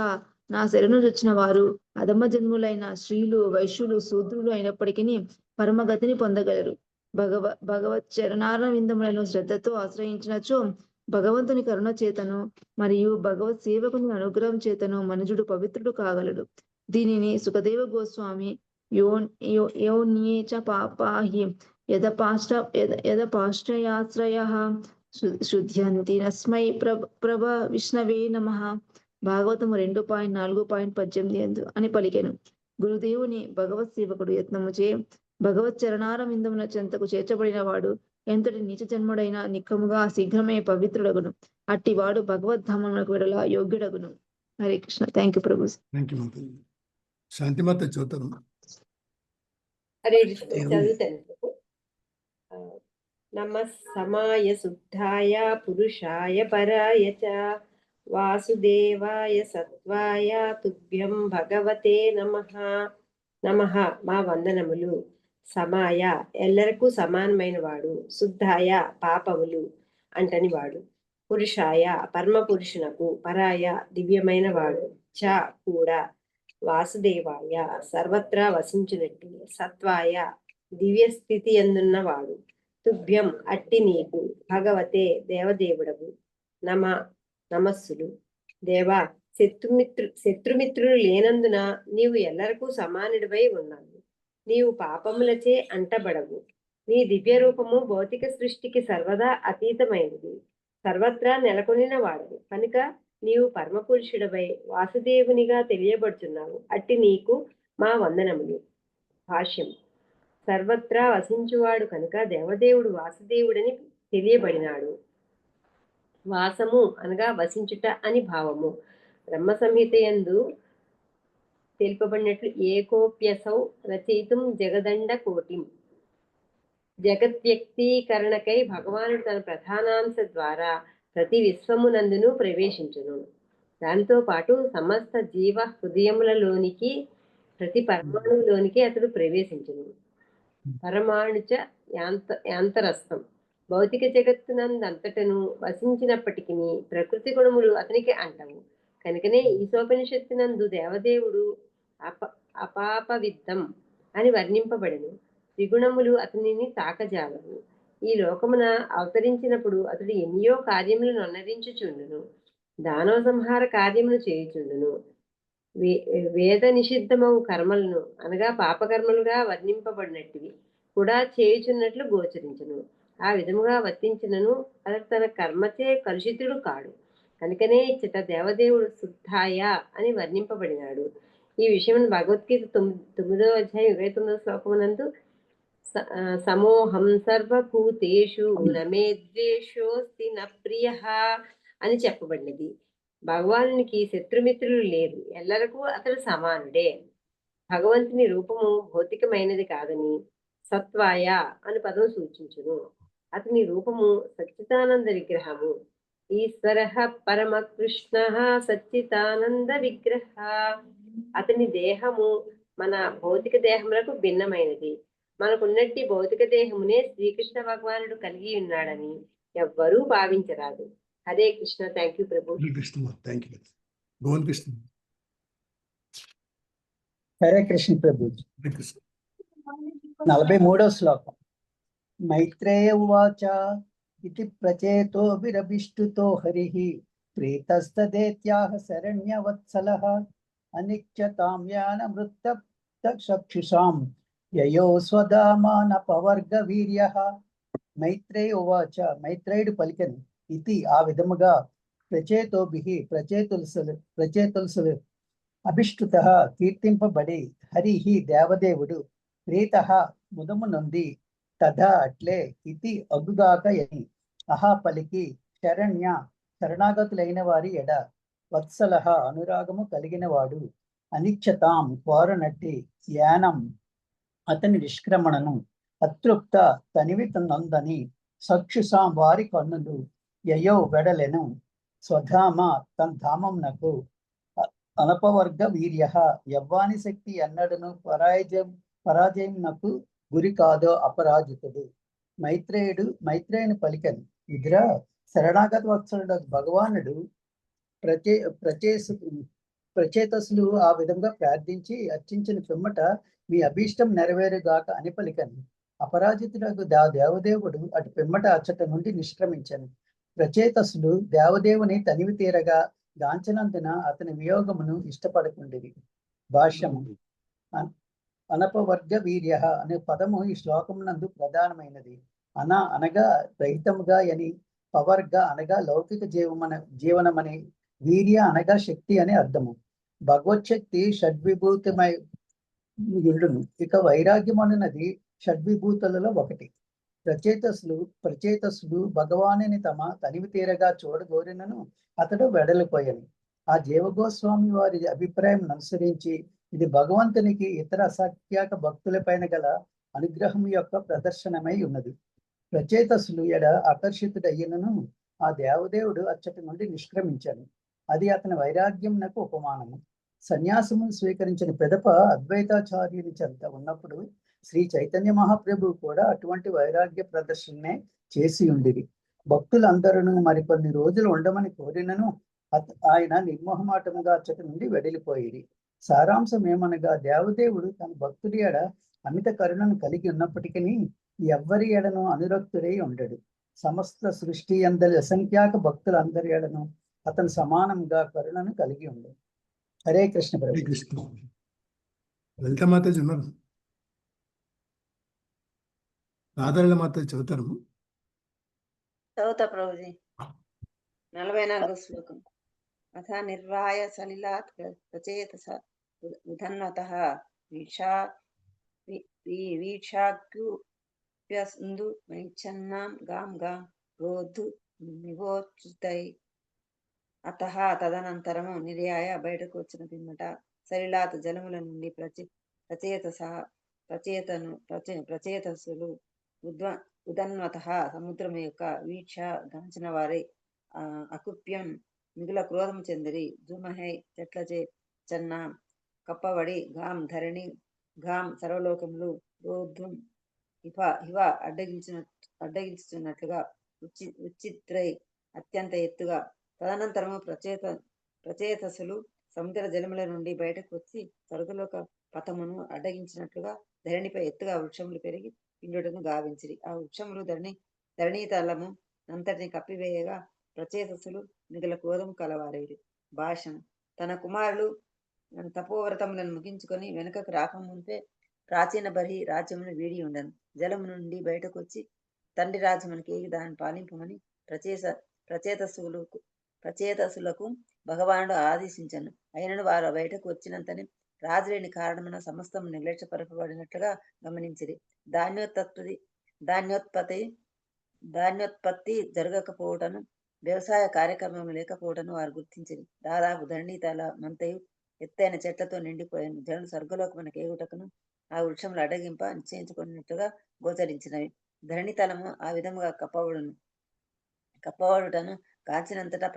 S3: నా శరణు వచ్చిన వారు అధమ జన్ములైన స్త్రీలు వైశ్యులు శూద్రులు అయినప్పటికీ పరమగతిని పొందగలరు. భగవత్ చరణారవిందములను శ్రద్ధతో ఆశ్రయించినచో భగవంతుని కరుణ చేతను మరియు భగవత్ సేవకుని అనుగ్రహం చేతను మనుజుడు పవిత్రుడు కాగలడు. దీనిని సుఖదేవ గోస్వామి యోన్యే చ పాపాహి యదపాశ్రయాశ్రయః శుద్ధ్యంతి నస్మై ప్రభ విష్ణవే నమః. భాగవతము 2.4.18 అని పలికెను. గురుదేవుని భగవత్ సేవకుడు యత్నముచే భగవత్ చరణారవిందముల చెంతకు చేర్చబడిన వాడు ఎంతటి నీచ జన్ముడైనా నిక్కముగా శీఘ్రమే పవిత్రుడగును. అట్టివాడు భగవద్ధామములకు వెడల యోగ్యుడగును. హరే కృష్ణ. థ్యాంక్ యూ ప్రభు.
S2: శాంతిమాత చదువుతారు.
S1: హరే కృష్ణ. చదువుతాను. నమః సమాయ శుద్ధాయ పురుషాయ పరాయ చ వాసుదేవాయ సత్వాయ తుభ్యం భగవతే నమః. నమః మా వందనములు. సమాయ ఎల్లరకు సమానమైన వాడు. శుద్ధాయ పాపములు అంటని వాడు. పురుషాయ పరమ పురుషునకు. పరాయ దివ్యమైన వాడు. చ కూడా వాసుదేవాయ సర్వత్రా వసించునట్టి సత్వాయ దివ్య స్థితి ఎందున్నవాడు తుభ్యం అట్టి నీకు భగవతే దేవదేవుడవు నమస్సులు. దేవా, శత్రుమిత్రులు లేనందున నీవు ఎల్లరకు సమానుడివై ఉన్నావు. నీవు పాపములచే అంటబడవు. నీ దివ్య రూపము భౌతిక సృష్టికి సర్వదా అతీతమైనది, సర్వత్రా నెలకొనిన వాడవు కనుక నీవు పరమపురుషుడవై వాసుదేవునిగా తెలియబడుతున్నావు. అట్టి నీకు మా వందనములు. భాష్యం. సర్వత్రా వసించువాడు కనుక దేవదేవుడు వాసుదేవుడని తెలియబడినాడు. వాసము అనగా వసించుట అని భావము. బ్రహ్మ సంహిత యందు తెలుపబడినట్లు ఏకోప్యసౌ రచయితుం జగదండ కోటిం. జగద్వ్యక్తీకరణకై భగవానుడు తన ప్రధానాంశ ద్వారా ప్రతి విశ్వమునందును ప్రవేశించును. దానితో పాటు సమస్త జీవ హృదయములలోనికి ప్రతి పరమాణువులోనికి అతడు ప్రవేశించును. పరమాణుచ యాంతరస్థం. భౌతిక జగత్తునందంతటను వసించినప్పటికీ ప్రకృతి గుణములు అతనికి అంటవు. కనుకనే ఈశోపనిషత్తునందు దేవదేవుడు అపాపవిద్దం అని వర్ణింపబడెను. త్రిగుణములు అతనిని తాకజాలవు. ఈ లోకమున అవతరించినప్పుడు అతడు ఎన్నో కార్యములను అన్నరించుచుండును. దానవ సంహార కార్యమును చేయుచుండును. వేద నిషిద్ధమవు కర్మలను అనగా పాపకర్మలుగా వర్ణింపబడినట్టువి కూడా చేయుచున్నట్లు గోచరించును. ఆ విధముగా వర్తించినను అతడు తన కర్మచే కలుషితుడు కాడు. కనుకనే ఇచ్చట దేవదేవుడు శుద్ధాయ అని వర్ణింపబడినాడు. ఈ విషయం భగవద్గీత 9వ అధ్యాయం 29వ శ్లోకమునందు సమోహం సర్వభూతేషు నమే ద్వేషోస్తి న ప్రియః అని చెప్పబడినది. భగవానునికి శత్రుమిత్రులు లేరు, ఎల్లరకు అతడు సమానుడే. భగవంతుని రూపము భౌతికమైనది కాదని సత్వాయ అని పదం సూచించును. అతని రూపము సచ్చిదానంద విగ్రహము. ఈశ్వర పరమ కృష్ణ సచ్చిదానంద విగ్రహ. అతని దేహము మన భౌతిక దేహములకు భిన్నమైనది. మనకున్నట్టి భౌతిక దేహమునే శ్రీకృష్ణ భగవానుడు కలిగి ఉన్నాడని ఎవ్వరూ భావించరాదు. హరే కృష్ణ. థ్యాంక్ యూ ప్రభు.
S14: హరే కృష్ణ ప్రభు. 43వ శ్లోకం. మైత్రేయ ఉవాచ ఇతి ప్రచేతో విరభిష్టుతో హరిః ప్రీతస్తదేత్యాహ శరణ్యవత్సలః అనిత్యతాం యానమృత్తచక్షుషాం యయో స్వధామానపవర్గ వీర్యః. మైత్రేయ ఉవాచ. మైత్రేయుడు పలికెను. ఇది ఆ విధముగా ప్రచేతోభిః ప్రచేతుల్సులు అభిష్టుతః కీర్తింపబడి హరిః దేవదేవుడు ప్రీతః ముదము నొంది తథా అట్లే ఇది అగుగాక అని అహా పలికి శరణాగతులైన వారి ఎడ వత్సలః అనురాగము కలిగిన వాడు అనిచ్చతాం కోరనట్టి యానం అతని నిష్క్రమణను అతృప్త తనివి నందని చక్షుషాం వారి కన్నులు యయో వెడలెను స్వధామ తన ధామంనకు అనపవర్గ వీర్య యవ్వాని శక్తి ఎన్నడను పరాజయంనకు గురి కాదో అపరాజితుడు. మైత్రేయుని పలికను. ఇదిరా శరణాగత వత్సలుడు భగవానుడు ప్రచేతసులు ఆ విధంగా ప్రార్థించి అర్చించిన పిమ్మట మీ అభీష్టం నెరవేరుగాక అని పలికను. అపరాజితుడు దేవదేవుడు అటు పిమ్మట అచ్చట నుండి నిష్క్రమించను. ప్రచేతసులు దేవదేవుని తనివి తీరగా గాంచనందున అతని వియోగమును ఇష్టపడకుండిరి. భాష్యము. అనపవర్గ వీర్య అనే పదము ఈ శ్లోకమునందు ప్రధానమైనది. అనగా రహితముగా అని, పవర్గ అనగా లౌకిక జీవనమని, వీర్య అనగా శక్తి అని అర్థము. భగవచ్చక్తి షడ్విభూతమై ఉండును. ఇక వైరాగ్యం అనున్నది షడ్విభూతులలో ఒకటి. ప్రచేతసులు భగవానుని తమ తనివి తీరగా చూడగోరినను అతడు వెడలిపోయాను. ఆ జీవగోస్వామి వారి అభిప్రాయం అనుసరించి ఇది భగవంతునికి ఇతర అసఖ్యాక భక్తులపైన గల అనుగ్రహం యొక్క ప్రదర్శనమై ఉన్నది. ప్రచేతసులు ఎడ ఆకర్షితుడయ్యనను ఆ దేవదేవుడు అచ్చటి నుండి నిష్క్రమించాను. అది అతని వైరాగ్యంనకు ఉపమానము. సన్యాసము స్వీకరించిన పెదప అద్వైతాచార్యుని చెంత ఉన్నప్పుడు శ్రీ చైతన్య మహాప్రభు కూడా అటువంటి వైరాగ్య ప్రదర్శననే చేసి ఉండిరి. భక్తులందరూ మరికొన్ని రోజులు ఉండమని కోరినను ఆయన నిర్మోహమాటముగా అచ్చటి నుండి వెడలిపోయిరి. సారాంశం ఏమనగా దేవదేవుడు తన భక్తుడి ఎడ అమిత కరుణను కలిగి ఉన్నప్పటికీ ఎవ్వరి ఎడను అనురక్తుడై ఉండడు. సమస్త సృష్టి అందరి అసంఖ్యాక భక్తులందరి ఎడను అతను సమానంగా కరుణను కలిగి ఉండడు. హరే కృష్ణ
S2: హరే
S14: ప్రభు.
S2: కృష్ణ. లలిత మాతాజీ ఉన్నారు, రాధారళ మాతాజీ చదువుతారు.
S15: చదువుతా ప్రభుజీ. 44వ శ్లోకం. అథ నిర్వాయ సలిలాత్ ప్రచేతస ఉధన్వతః వీక్షాగ్యుప్యస్ందు మైచ్ఛన్నాం గాం గాం రోద్ధు నివోచ్యుతై. అతః తదనంతరము నిర్యాయ బయటకు వచ్చిన పిమ్మట సలిలాత్ జలముల నుండి ప్రచేతసులు ఉదన్వతః సముద్రము యొక్క వీక్ష గంచిన వారై అకుప్యం మిగుల క్రోధము చెందిరి. జుమహై చెట్లచే చన్నా కప్పబడి గాం ధరణి గాం సర్వలోకములు రోద్ధం ఇవ అడ్డగించుతున్నట్లుగా ఉచిత్రై అత్యంత ఎత్తుగా. తదనంతరము ప్రచేతసులు సముద్ర జలముల నుండి బయటకు వచ్చి స్వర్గలోక పథమును అడ్డగించినట్లుగా ధరణిపై ఎత్తుగా వృక్షములు పెరిగి పిండుటను గావించిరి. ఆ వృక్షములు ధరణీతలము అంతటిని కప్పివేయగా ప్రచేతసులు మిగుల క్రోధము కలవారేరి. భాషం. తన కుమారులు తపోవ్రతములను ముగించుకొని వెనుకకు రాకముందే ప్రాచీన బర్హి రాజ్యమును వీడి ఉండను. జలము నుండి బయటకు వచ్చి తండ్రి రాజ్యమునికి ఏగి దాన్ని పాలింపమని ప్రచేతసులకు భగవానుడు ఆదేశించను. అయినను వారు బయటకు వచ్చినంతనే రాజులేని కారణమున సమస్తము నిర్లక్ష్యపరపబడినట్లుగా గమనించిరి. ధాన్యోత్పత్తి జరగకపోవటను, వ్యవసాయ కార్యక్రమం లేకపోవటను వారు గుర్తించిరి. దాదాపు ధరణీతల మంతయు ఎత్తైన చెట్లతో నిండిపోయాను. జనులు స్వర్గలోకమునకు ఏగుటకును ఆ వృక్షములు అడ్డగింప నిశ్చయించుకున్నట్లుగా గోచరించినవి. ధరణితలము ఆ విధముగా కప్పబడుటను కాంచినంతటా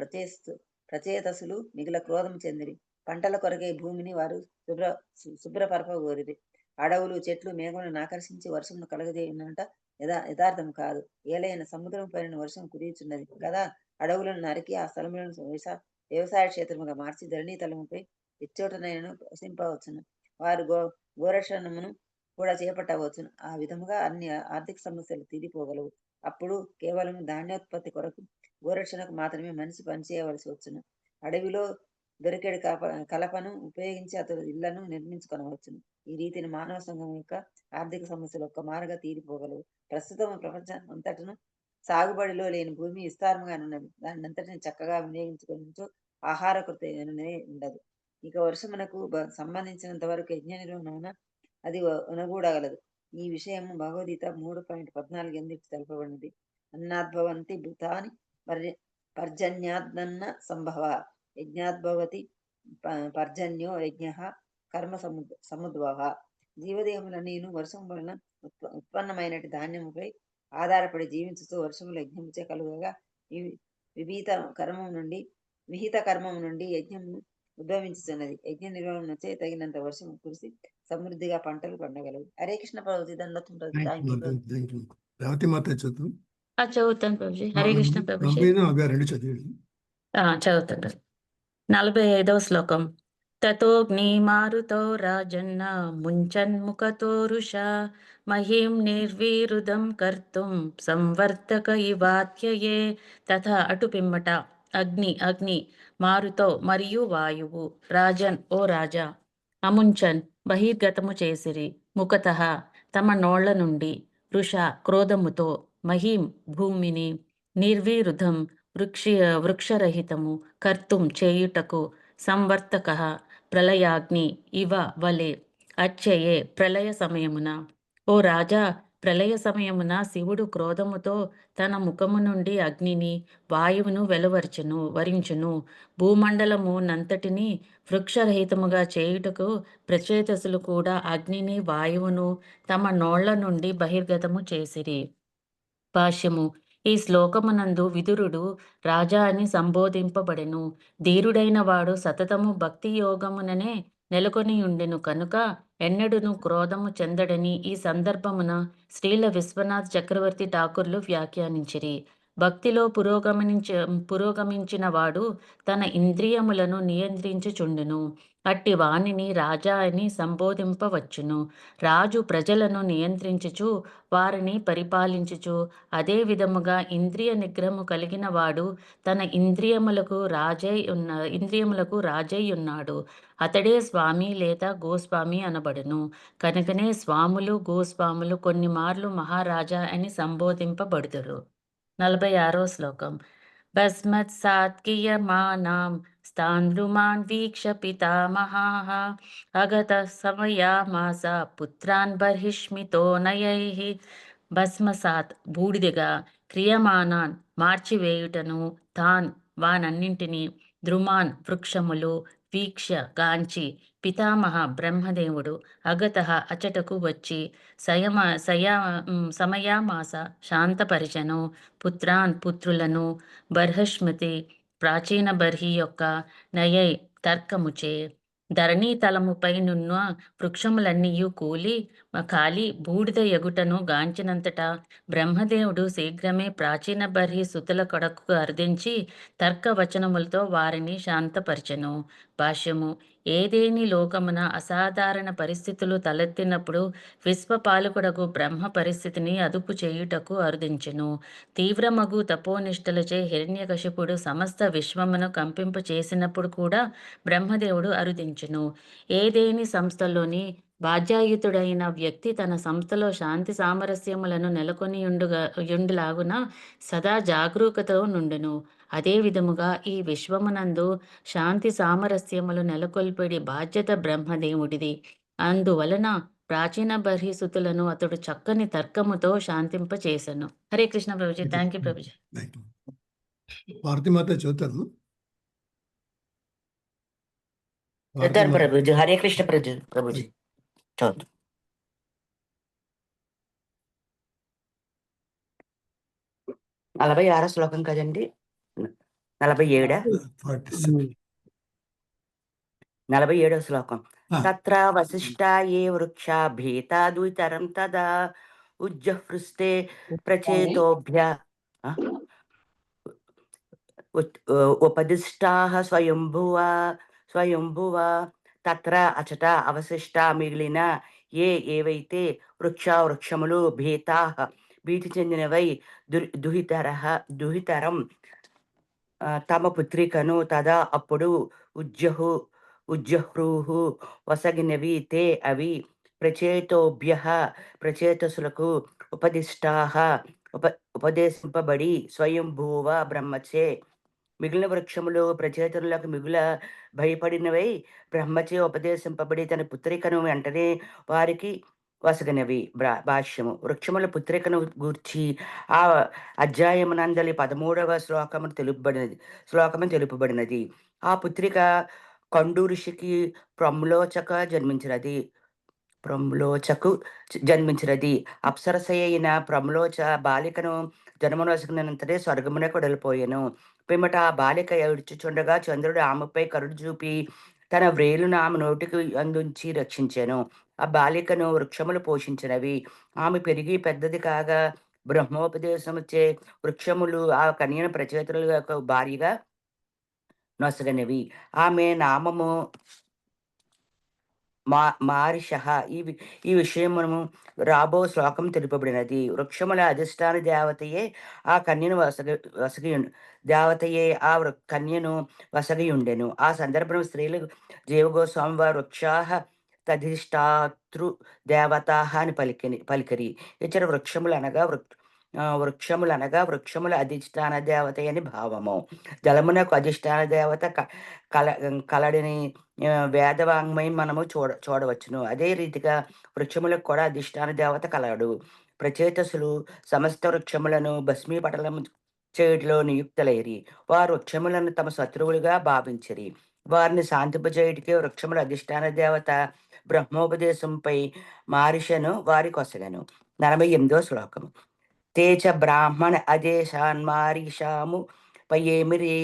S15: ప్రచేతసులు మిగిల క్రోధము చెందిరి. పంటల కొరకే భూమిని వారు శుభ్రపరపగోరిరి. అడవులు, చెట్లు మేఘములను ఆకర్షించి వర్షమును కలగజేయునంట యథార్థము కాదు. ఏలైన సముద్రం పైన వర్షం కురియుచున్నది కదా. అడవులను నరికి ఆ స్థలములను వ్యవసాయ క్షేత్రముగా మార్చి ధరణీతలముపై ఇచ్చోటనైనను వసింపవచ్చును. వారు గోరక్షణమును కూడా చేపట్టవచ్చును. ఆ విధముగా అన్ని ఆర్థిక సమస్యలు తీరిపోగలవు. అప్పుడు కేవలం ధాన్యోత్పత్తి కొరకు గోరక్షణకు మాత్రమే మనిషి పనిచేయవలసి వచ్చును. అడవిలో దొరికేడు కలపను ఉపయోగించి అతడు ఇళ్లను నిర్మించుకొనవచ్చును. ఈ రీతిని మానవ సంఘం యొక్క ఆర్థిక సమస్యలు ఒక్క మారుగా తీరిపోగలవు. ప్రస్తుతం ప్రపంచం అంతటను సాగుబడిలో లేని భూమి విస్తారముగానున్నది. దాని అంతటిని చక్కగా వినియోగించుకుని ఆహార కృత ఉండదు. ఇక వర్షమునకు సంబంధించినంత వరకు యజ్ఞ నిర్వహణ అది ఉనగూడగలదు. ఈ విషయం భగవద్గీత 3.14 ఎందుకు తెలపబడినది. అన్నాద్భవంతి భూతాని పర్జన్యాదన్న సంభవ యజ్ఞాద్భవతి పర్జన్యో యజ్ఞ కర్మ సముద్భవ. జీవదేహముల నేను వర్షం వలన ఉత్పన్నమైనటి ధాన్యముపై ఆధారపడి జీవించుతూ వర్షముల యజ్ఞముచే కలుగగా విహిత కర్మము నుండి యజ్ఞము ఉద్భవించుతున్నది. యజ్ఞ నిర్వహణచే తగినంత వర్షం కురిసి సమృద్ధిగా పంటలు పండగలవు. హరే కృష్ణ ప్రభుజీ. దండోతం ప్రభుజీ.
S2: రేవతి మాత చదువు.
S16: చదువుతాను ప్రభుజీ. హరే కృష్ణ ప్రభుజీ. చదువుతాను. 45వ శ్లోకం. తతోగ్ని మారుతో రాజన్న ముంచన్ముఖతో రుషా మహిం నిర్విరుదం కర్తుం సంవర్ధక ఇవాత్యయే. తథ అటు పిమ్మట అగ్ని మారుతో మరియు వాయువు రాజన్ ఓ రాజా అముంచన్ బహిర్గతము చేసిరి ముఖతః తమ నోళ్ల నుండి వృష క్రోధముతో మహిం భూమిని నిర్విరుధం వృక్షరహితము కర్తుం చేయుటకు సంవర్తక ప్రళయాగ్ని ఇవ వలె అచ్చయే ప్రళయ సమయమున. ఓ రాజా, ప్రళయ సమయమున శివుడు క్రోధముతో తన ముఖము నుండి అగ్నిని వాయువును వరించును. భూమండలము నంతటిని వృక్షరహితముగా చేయుటకు ప్రచేతసులు కూడా అగ్నిని వాయువును తమ నోళ్ల నుండి బహిర్గతము చేసిరి. భాష్యము. ఈ శ్లోకమునందు విదురుడు రాజా అని సంబోధింపబడెను. ధీరుడైన వాడు సతతము భక్తి యోగముననే నెలకొని ఉండెను కనుక ఎన్నడును క్రోధము చెందడని ఈ సందర్భమున శ్రీల విశ్వనాథ్ చక్రవర్తి ఠాకూర్లు వ్యాఖ్యానించిరి. భక్తిలో పురోగమించిన వాడు తన ఇంద్రియములను నియంత్రించుచుండును. అట్టి వానిని రాజా అని సంబోధింపవచ్చును. రాజు ప్రజలను నియంత్రించుచు వారిని పరిపాలించుచు అదే విధముగా ఇంద్రియ నిగ్రహము కలిగిన వాడు తన ఇంద్రియములకు రాజై ఉన్నాడు. అతడే స్వామి లేదా గోస్వామి అనబడును. కనుకనే స్వాములు గోస్వాములు కొన్ని మార్లు మహారాజా అని సంబోధింపబడుదురు. 46వ శ్లోకం. భస్మత్సాత్కియమానాం స్తాన్ద్రుమాన్ వీక్ష పితామహాః అగత సమయామాస పుత్రాన్ బర్హిష్మితో నయైః. భస్మసాత్ బూడిదగా, క్రియమానాన్ మార్చివేయుటను, తాన్ వానన్నింటినీ, ద్రుమాన్ వృక్షములు, వీక్ష గాంచి, పితామహ బ్రహ్మదేవుడు, అగత అచటకు వచ్చి, సమయామాస శాంతపరిచను, పుత్రాన్ పుత్రులను, బర్హష్మతి ప్రాచీన బర్హి యొక్క, నయై తర్కముచే, ధరణీతలముపై నున్న వృక్షములన్నీయు కాలి బూడిద ఎగుటను గాంచినంతటా బ్రహ్మదేవుడు శీఘ్రమే ప్రాచీన బర్హి సుతుల కొడకు అర్థించి తర్కవచనములతో వారిని శాంతపరచెను. భాష్యము. ఏదేని లోకమున అసాధారణ పరిస్థితులు తలెత్తినప్పుడు విశ్వపాలకుడకు బ్రహ్మ పరిస్థితిని అదుపు చేయుటకు అర్థించెను. తీవ్రమగు తపోనిష్టలచే హిరణ్యకశిపుడు సమస్త విశ్వమును కంపింప చేసినప్పుడు కూడా బ్రహ్మదేవుడు అరుదించెను. ఏదేని సంస్థలోని బాధ్యాయుతుడైన వ్యక్తి తన సంస్థలో శాంతి సామరస్యములను నెలకొని యుండులాగున సదా జాగరూకతో నుండును. అదే విధముగా ఈ విశ్వమునందు శాంతి సామరస్యములు నెలకొల్పడి బాధ్యత బ్రహ్మదేవుడిది. అందువలన ప్రాచీన బర్హిసుతులను అతడు చక్కని తర్కముతో శాంతింపచేసెను. హరే కృష్ణ ప్రభుజీ. Thank you Prabhuji.
S2: భారతీమాత చదువుతాను.
S17: ప్రభుజీ. హరే కృష్ణ ప్రభుజీ. చదువు. 46వ శ్లోకం కదండి. 47వ శ్లోకం. తత్ర వశిష్ఠా ఏ వృక్షా భీతాద్వితరం తదా ఉజ్జహృస్తే ప్రచేతోభ్య ఉపదిష్టాః స్వయంభువ తత్ర అచట అవశిష్టా మిగిలిన ఏవైతే వృక్షములు భీతాః భీతి చెందినవై దుహితరం తమ పుత్రికను తదా అప్పుడు ఉజ్జహ్రూహు వసగినవి తే అవి ప్రచేతసులకు ఉపదిష్టాః ఉపదేశింపబడి స్వయంభూవ బ్రహ్మచే మిగిలిన వృక్షములు ప్రచేతనులకు మిగుల భయపడినవై బ్రహ్మచే ఉపదేశింపబడి తన పుత్రికను వెంటనే వారికి వసగినవి. భాష్యము. వృక్షముల పుత్రికను గూర్చి ఆ అధ్యాయమునందలి 13వ శ్లోకము తెలుపబడినది. ఆ పుత్రిక కండు ఋషికి ప్రమ్లోచకు జన్మించినది. అప్సరస అయిన ప్రమ్లోచ బాలికను జన్మనొసగినంతనే స్వర్గమునకు వెళ్ళిపోయాను. పిమ్మట ఆ బాలిక ఏడ్చుచుండగా చంద్రుడు ఆమెపై కరుణ చూపి తన వ్రేలును ఆమె నోటికి అందుంచి రక్షించాను. ఆ బాలికను వృక్షములు పోషించినవి. ఆమె పెరిగి పెద్దది కాగా బ్రహ్మోపదేశముచే వృక్షములు ఆ కన్యను ప్రచేతుల యొక్క భార్యగా నొసగనివి. ఆమె నామము మారిషః. ఈ విషయము రాబో శ్లోకం తెలుపబడినది. వృక్షముల అధిష్టాన దేవతయే ఆ కన్యను కన్యను వసగి ఉండెను. ఆ సందర్భంలో స్త్రీలు జీవగోస్వామి వారు వృక్షాః తధిష్టాతృ దేవతాః అని పలికిరి. ఇతర వృక్షములు అనగా వృక్షముల అధిష్టాన దేవత అని భావము. జలమునకు అధిష్టాన దేవత కలడిని వేదవాంగ్మయం మనము చూడవచ్చును. అదే రీతిగా వృక్షములకు కూడా అధిష్టాన దేవత కలడు. ప్రచేతసులు సమస్త వృక్షములను భస్మీపటలం చేయుటలో నియుక్తులైరి. వారు వృక్షములను తమ శత్రువులుగా భావించిరి. వారిని శాంతింపజేయుటకే వృక్షముల అధిష్టాన దేవత బ్రహ్మోపదేశంపై మారిషను వారి కొసగను. 48వ శ్లోకము. తేచ బ్రాహ్మణ అదేశాన్ మారిషాము పయేమిరే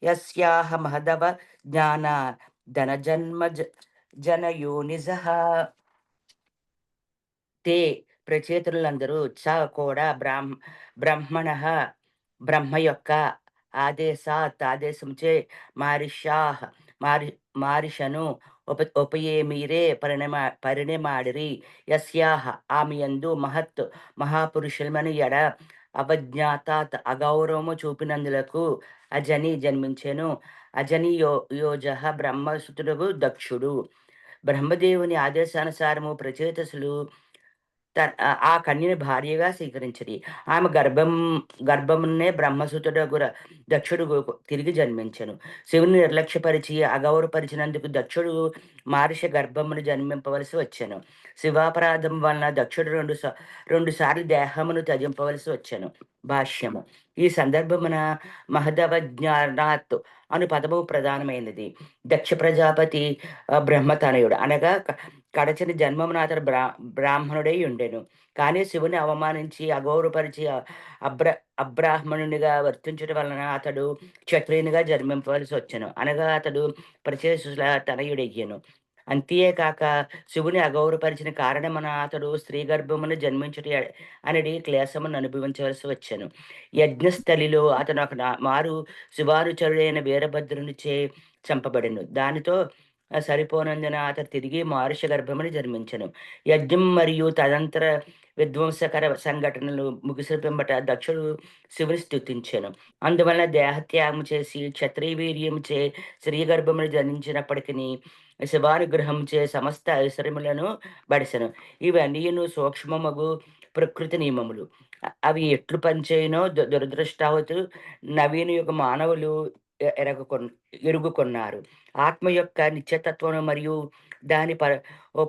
S17: యస్యాహ మహదవ జ్ఞాన ధన జన్మ జనయోనిజః. తే ప్రచేతులందరూ చ కూడా బ్రహ్మ యొక్క ఆదేశంచే మారిషను ఉపయేమీరే పరిణమాడిరి యస్యాహ ఆమెయందు మహత్ మహాపురుషులమని ఎడ అవజ్ఞాతాత్ అగౌరవము చూపినందులకు అజని జన్మించెను. అజని యోజ బ్రహ్మసుతుడు దక్షుడు. బ్రహ్మదేవుని ఆదేశానుసారము ప్రచేతసులు ఆ కన్యని భార్యగా స్వీకరించింది. ఆమె గర్భమునే బ్రహ్మసుతుడు దక్షుడు తిరిగి జన్మించెను. శివుని నిర్లక్ష్యపరిచి అగౌరవపరిచినందుకు దక్షుడు మహర్షి గర్భమును జన్మింపవలసి వచ్చెను. శివాపరాధం వలన దక్షుడు రెండు సార్లు దేహమును త్యజింపవలసి వచ్చెను. భాష్యము. ఈ సందర్భమున మహదవజ్ఞానాత్ అను పదము ప్రధానమైనది. దక్ష ప్రజాపతి బ్రహ్మతనయుడు అనగా కడచిన జన్మమున అతడు బ్రాహ్మణుడై ఉండెను. కానీ శివుని అవమానించి అగౌరవపరిచి అబ్రాహ్మణునిగా వర్తించడం వలన అతడు క్షత్రియునిగా జన్మింపవలసి వచ్చెను. అనగా అతడు ప్రచేతుల తనయుడయ్యను. అంతేకాక శివుని అగౌరవపరిచిన కారణమున అతడు స్త్రీ గర్భమును జన్మించుట అనేది క్లేశమును అనుభవించవలసి వచ్చెను. యజ్ఞస్థలిలో అతను ఒక మారు శివానుచరుడైన వీరభద్రునిచే చంపబడెను. దానితో సరిపోనందున అతడు తిరిగి మహర్షి గర్భముని జన్మించెను. యజ్ఞం మరియు తదంతర విధ్వంసకర సంఘటనలు ముగిసిన పిమ్మట దక్షుడు శివుని స్తుతించెను. అందువలన దేహత్యాగం చేసి క్షత్రియ వీర్యముచే స్త్రీ గర్భమును జన్మించినప్పటికీ శివానుగ్రహంచే సమస్త ఐశ్వర్యములను బడిసెను. ఇవన్నీను సూక్ష్మమగు ప్రకృతి నియమములు. అవి ఎట్లు పనిచేయనో దురదృష్టావతు నవీన యుగ మానవులు ఎరుగుకొన్నారు. ఆత్మ యొక్క నిత్యతత్వము మరియు దాని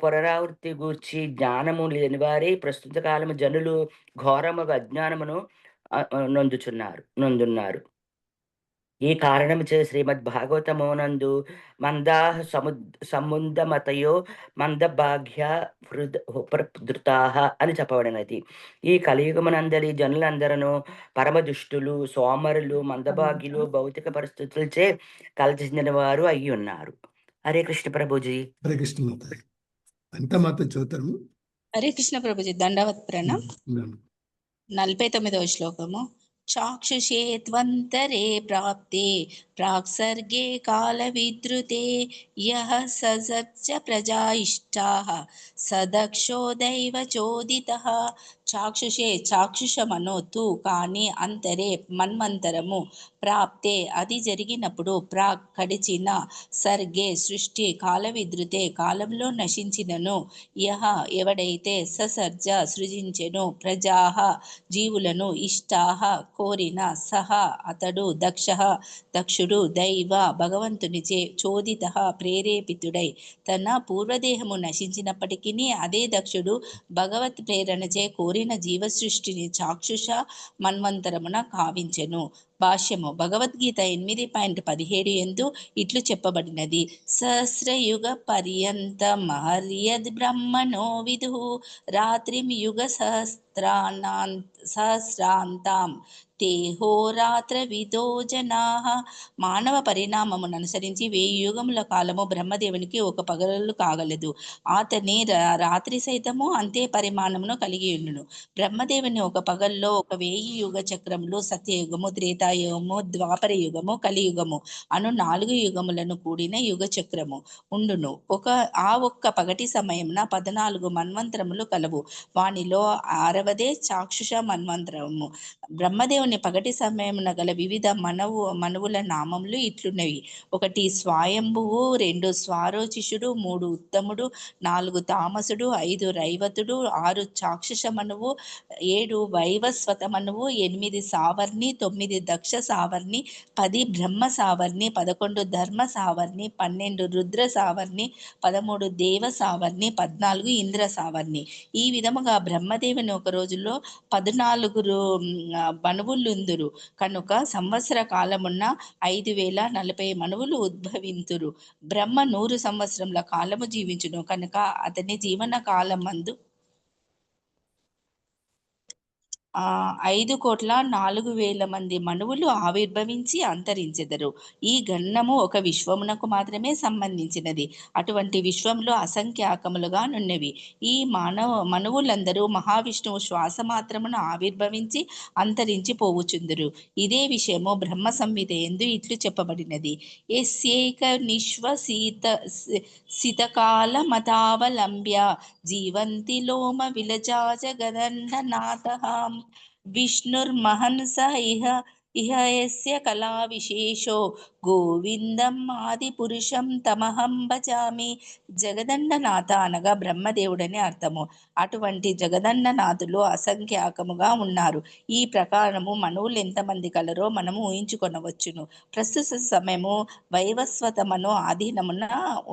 S17: పునరావృత్తి గూర్చి జ్ఞానము లేని వారే ప్రస్తుత కాలము జనులు ఘోరముగా అజ్ఞానమును నొందున్నారు. ఈ కారణముచే శ్రీమద్ భాగవతమునందు మందాహ సముందమతయో మందభాగ్య హృదృతాహ అని చెప్పబడినది. ఈ కలియుగమునందరి జనులందరూ పరమదుష్టులు, సోమరులు, మందభాగ్యులు, భౌతిక పరిస్థితులచే కలచెందిన వారు అయి ఉన్నారు. హరే కృష్ణ ప్రభుజీ.
S2: హరే కృష్ణ మాత. అంత మాత చదువుతాము.
S18: హరే కృష్ణ ప్రభుజీ. దండవత్ ప్రణం. 49వ శ్లోకము. చాక్షుషే త్వంతరే ప్రాప్తే ప్రాక్సర్గే కాల విద్రుతే యః ససత్య ప్రజా ఇష్టాః సదక్షో దైవ చోదితః. చాక్షుషే చాక్షుషమనొత్తు కానీ అంతరే మన్వంతరము ప్రాప్తే అది జరిగినప్పుడు ప్రాక్ కడిచిన సర్గే సృష్టి కాల విద్రుతే కాలంలో నశించినను యహ ఎవడైతే ససర్జ సృజించెను ప్రజాహ జీవులను ఇష్టాహ కోరిన సహ అతడు దక్షుడు దైవ భగవంతునిచే చోదిత ప్రేరేపితుడై తన పూర్వదేహము నశించినప్పటికీ అదే దక్షుడు భగవత్ ప్రేరణచే కోరిన జీవసృష్టిని చాక్షుష మన్వంతరమున కావించెను. భాష్యము. భగవద్గీత 8.17 యందు ఇట్లు చెప్పబడినది. సహస్రయుగ పర్యంత మహర్యద్ బ్రహ్మణో విదుః రాత్రిం యుగ సహస్రాంతాం తేహోరాత్ర విదో జనాః. మానవ పరిణామమును అనుసరించి 1000 యుగముల కాలము బ్రహ్మదేవునికి ఒక పగలు కాగలదు. అతని రాత్రి సైతము అంతే పరిమాణమును కలిగి ఉండును. బ్రహ్మదేవుని ఒక పగల్లో 1000 యుగ చక్రములు సత్యయుగము, త్రేతాయుగము, ద్వాపర యుగము, కలియుగము అను 4 యుగములను కూడిన యుగ చక్రము ఉండును. ఒక్క పగటి సమయమున 14 మన్వంతరములు కలవు. వానిలో 6వదే చాక్షుష మన్వంతరము. బ్రహ్మదేవుని పగటి సమయమున గల వివిధ మనువుల నామములు ఇట్లున్నవి. 1 స్వయంభువు, 2 స్వారోచిషుడు, 3 ఉత్తముడు, 4 తామసుడు, 5 రైవతుడు, 6 చాక్షుష మనువు, 7 వైవస్వత మనువు, 8 సావర్ణి, 9 దక్ష సావర్ణి, 10 బ్రహ్మ సావర్ణి, 11 ధర్మ సావర్ణి, 12 రుద్ర సావర్ణి, 13 దేవ సావర్ణి, 14 ఇంద్ర సావర్ణి. ఈ విధముగా బ్రహ్మదేవుని ఒక రోజులో 14 మనువులుందురు కనుక సంవత్సర కాలమున్న 5040 మనువులు ఉద్భవింతురు. బ్రహ్మ 100 సంవత్సరముల కాలము జీవించును కనుక అతని జీవన కాలమందు 5,04,000 మంది మనువులు ఆవిర్భవించి అంతరించెదరు. ఈ గణనము ఒక విశ్వమునకు మాత్రమే సంబంధించినది. అటువంటి విశ్వంలో అసంఖ్యాకములుగా నున్నవి. ఈ మనువులందరూ మహావిష్ణువు శ్వాస మాత్రమున ఆవిర్భవించి అంతరించి పోవుచుందురు. ఇదే విషయము బ్రహ్మ సంహిత యందు ఇట్లు చెప్పబడినది. ఎస్యేక శితకాల మతావలంబ్య జీవంతి లోమ విలజాజ గదండనాథః విష్ణుర్మహన్ స ఇహ యస్య కళా విశేషో గోవిందం ఆది పురుషం తమహం భజామి. జగదండనాథ అనగా బ్రహ్మదేవుడని అర్థము. అటువంటి జగదండనాథులు అసంఖ్యాకముగా ఉన్నారు. ఈ ప్రకారము మనువులు ఎంతమంది కలరో మనము ఊహించుకొనవచ్చును. ప్రస్తుత సమయము వైవస్వతమను ఆధీనమున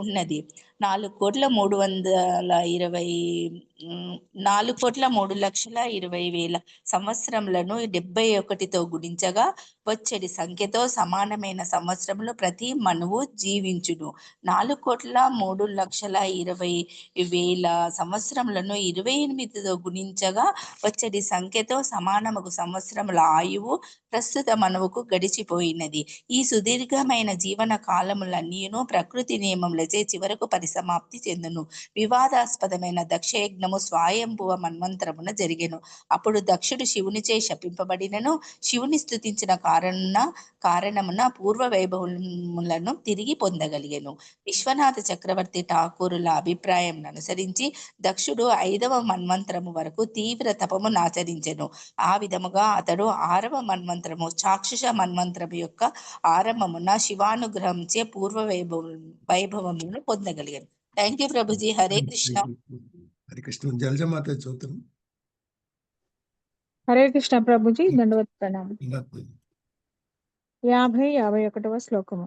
S18: ఉన్నది. 4,03,20,000 సంవత్సరములను 71తో గుణించగా వచ్చడి సంఖ్యతో సమానమైన సంవత్సరములు ప్రతి మనువు జీవించును. 4,03,20,000 సంవత్సరములను 28తో గుణించగా వచ్చడి సంఖ్యతో సమానముగు సంవత్సరముల ఆయువు ప్రస్తుత మనువుకు గడిచిపోయినది. ఈ సుదీర్ఘమైన జీవన కాలములన్నీను ప్రకృతి నియమములచే చివరకు పరిసమాప్తి చెందును. వివాదాస్పదమైన దక్షయజ్ఞము స్వయంభువ మన్వంతరమున జరిగెను. అప్పుడు దక్షుడు శివునిచే శపింపబడినను శివుని స్తుతించిన కారణమున పూర్వ వైభవములను తిరిగి పొందగలిగెను. విశ్వనాథ చక్రవర్తి ఠాకూరుల అభిప్రాయం అనుసరించి దక్షుడు 5వ మన్వంతరము వరకు తీవ్ర తపమును ఆచరించెను. ఆ విధముగా అతడు 6వ మన్వంతరము చాక్షుష మన్వంతరము యొక్క ఆరంభమున శివానుగ్రహంచే పూర్వ వైభవమును పొందగలిగాను. Thank you Prabhuji. హరే కృష్ణ.
S2: హరే కృష్ణ. జలజమాత చదువుతాం.
S19: హరే కృష్ణ ప్రభుజీ. దండవత్ ప్రణామం. 51వ శ్లోకము.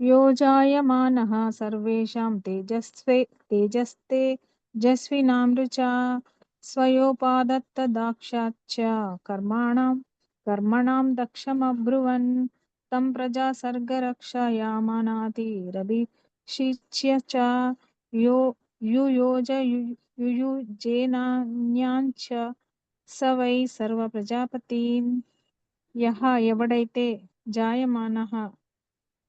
S19: యోజాయమానః సర్వేషాం తేజస్వినాం రుచా స్వయోపాదత్త దాక్షాచ్చ కర్మణాం దక్షమబ్రువన్ తం ప్రజా సర్గరక్షయామానాతి రభిషిచ్య చ యుయుజేనాన్యాంచ స వై సర్వ ప్రజాపతిం. యహ ఎవడైతే జాయమానః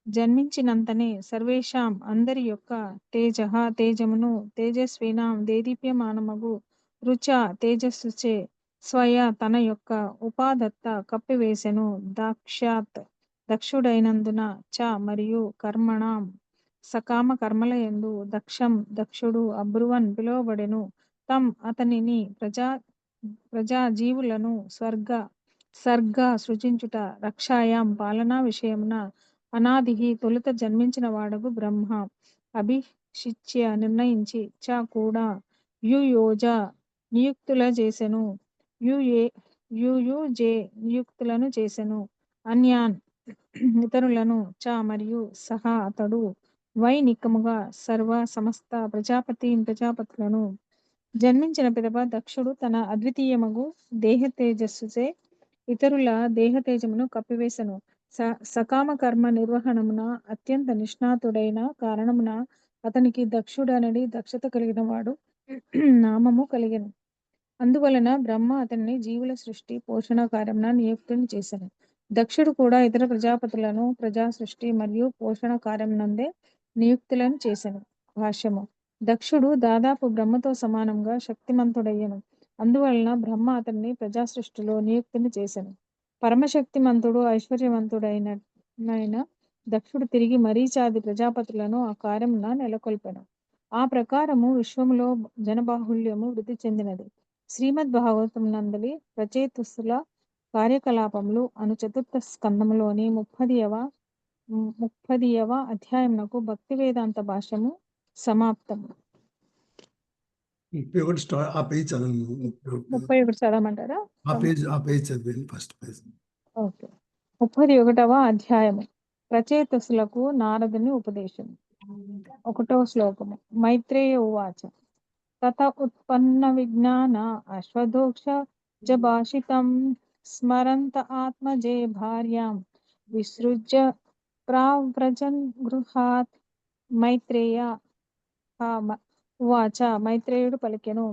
S19: జన్మించినంతనే సర్వేషాం అందరి యొక్క తేజమును తేజస్వినాం దేదీప్యమానమగు రుచ తేజస్సుచే స్వయ తన యొక్క ఉపాదత్త కప్పివేసెను దక్షుడైనందున చ మరియు కర్మణాం సకామ కర్మల యందు దక్షుడు అబ్రువన్ పిలువబడెను. తం అతనిని ప్రజా జీవులను సర్గ సృజించుట రక్షాయాం పాలనా విషయమున అనాదిహి తొలుత జన్మించిన వాడగు బ్రహ్మ అభిషిచ్య నిర్ణయించి చ కూడా యుయోజ నియుక్తుల చేసెను యుయుజే నియుక్తులను చేసెను అన్యాన్ ఇతరులను చ మరియు సహా అతడు వైనికముగా సర్వ సమస్త ప్రజాపతులను జన్మించిన పిదప దక్షుడు తన అద్వితీయమగు దేహ తేజస్సుచే ఇతరుల దేహ తేజమును కప్పివేసెను. సకామ కర్మ నిర్వహణమున అత్యంత నిష్ణాతుడైన కారణమున అతనికి దక్షుడనడి దక్షత కలిగిన వాడు నామము కలిగెను. అందువలన బ్రహ్మ అతనిని జీవుల సృష్టి పోషణ కార్యమున నియుక్తుని చేసెను. దక్షుడు కూడా ఇతర ప్రజాపతులను ప్రజా సృష్టి మరియు పోషణ కార్యమునందే నియుక్తులను చేసెను. భాష్యము. దక్షుడు దాదాపు బ్రహ్మతో సమానంగా శక్తిమంతుడయ్యెను. అందువలన బ్రహ్మ అతన్ని ప్రజా సృష్టిలో నియుక్తుని చేసెను. పరమశక్తిమంతుడు ఐశ్వర్యవంతుడైన దక్షుడు తిరిగి మరీచాది ప్రజాపతులను ఆ కార్యమున నెలకొల్పెను. ఆ ప్రకారము విశ్వములో జనబాహుళ్యము వృద్ధి చెందినది. శ్రీమద్ భాగవతం నందలి రచయితుల కార్యకలాపములు అను చతుర్థ స్కందములోని 30వ అధ్యాయమునకు భక్తి వేదాంత భాష్యము సమాప్తము. 31 చదవమంటారా?
S2: ఆ పేజ్ చదివండి. First page.
S19: ఓకే. 31వ అధ్యాయము రచయితులకు నారదుని ఉపదేశం. 1వ శ్లోకము. మైత్రేయ ఉవాచ తత ఉత్పన్న విజ్ఞాన అశ్వధోక్ష జభాషితం స్మరంత ఆత్మజే భార్యాం విసృజ్య ప్రావ్రజన్ గృహాత్. మైత్రేయ ఉవాచ మైత్రేయుడు పలికెను.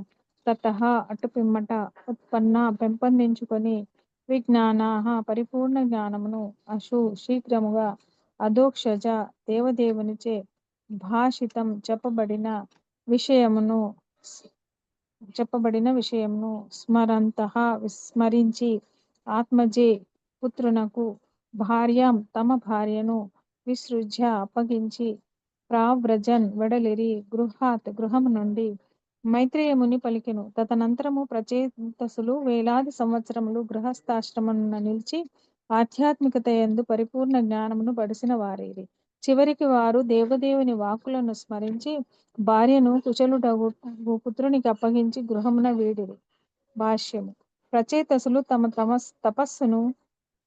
S19: తతః అటు పిమ్మట ఉత్పన్న పెంపొందించుకొని విజ్ఞానాః పరిపూర్ణ జ్ఞానమును శీఘ్రముగా అధోక్షజ దేవదేవునిచే భాషితం చెప్పబడిన విషయమును స్మరంతః విస్మరించి ఆత్మజే పుత్రునకు భార్యాం తమ భార్యను విసృజ్య అప్పగించి ప్రావ్రజన్ వెడలిరి గృహము నుండి మైత్రేయముని పలికెను. తదనంతరము ప్రచేతసులు వేలాది సంవత్సరములు గృహస్థాశ్రమమున నిలిచి ఆధ్యాత్మికత యందు పరిపూర్ణ జ్ఞానమును బడిసిన వారైరి. చివరికి వారు దేవదేవుని వాక్కులను స్మరించి భార్యను కుశలుడగు పుత్రునికి అప్పగించి గృహమున వీడిరి. భాష్యము. ప్రచేతసులు తమ తపస్సును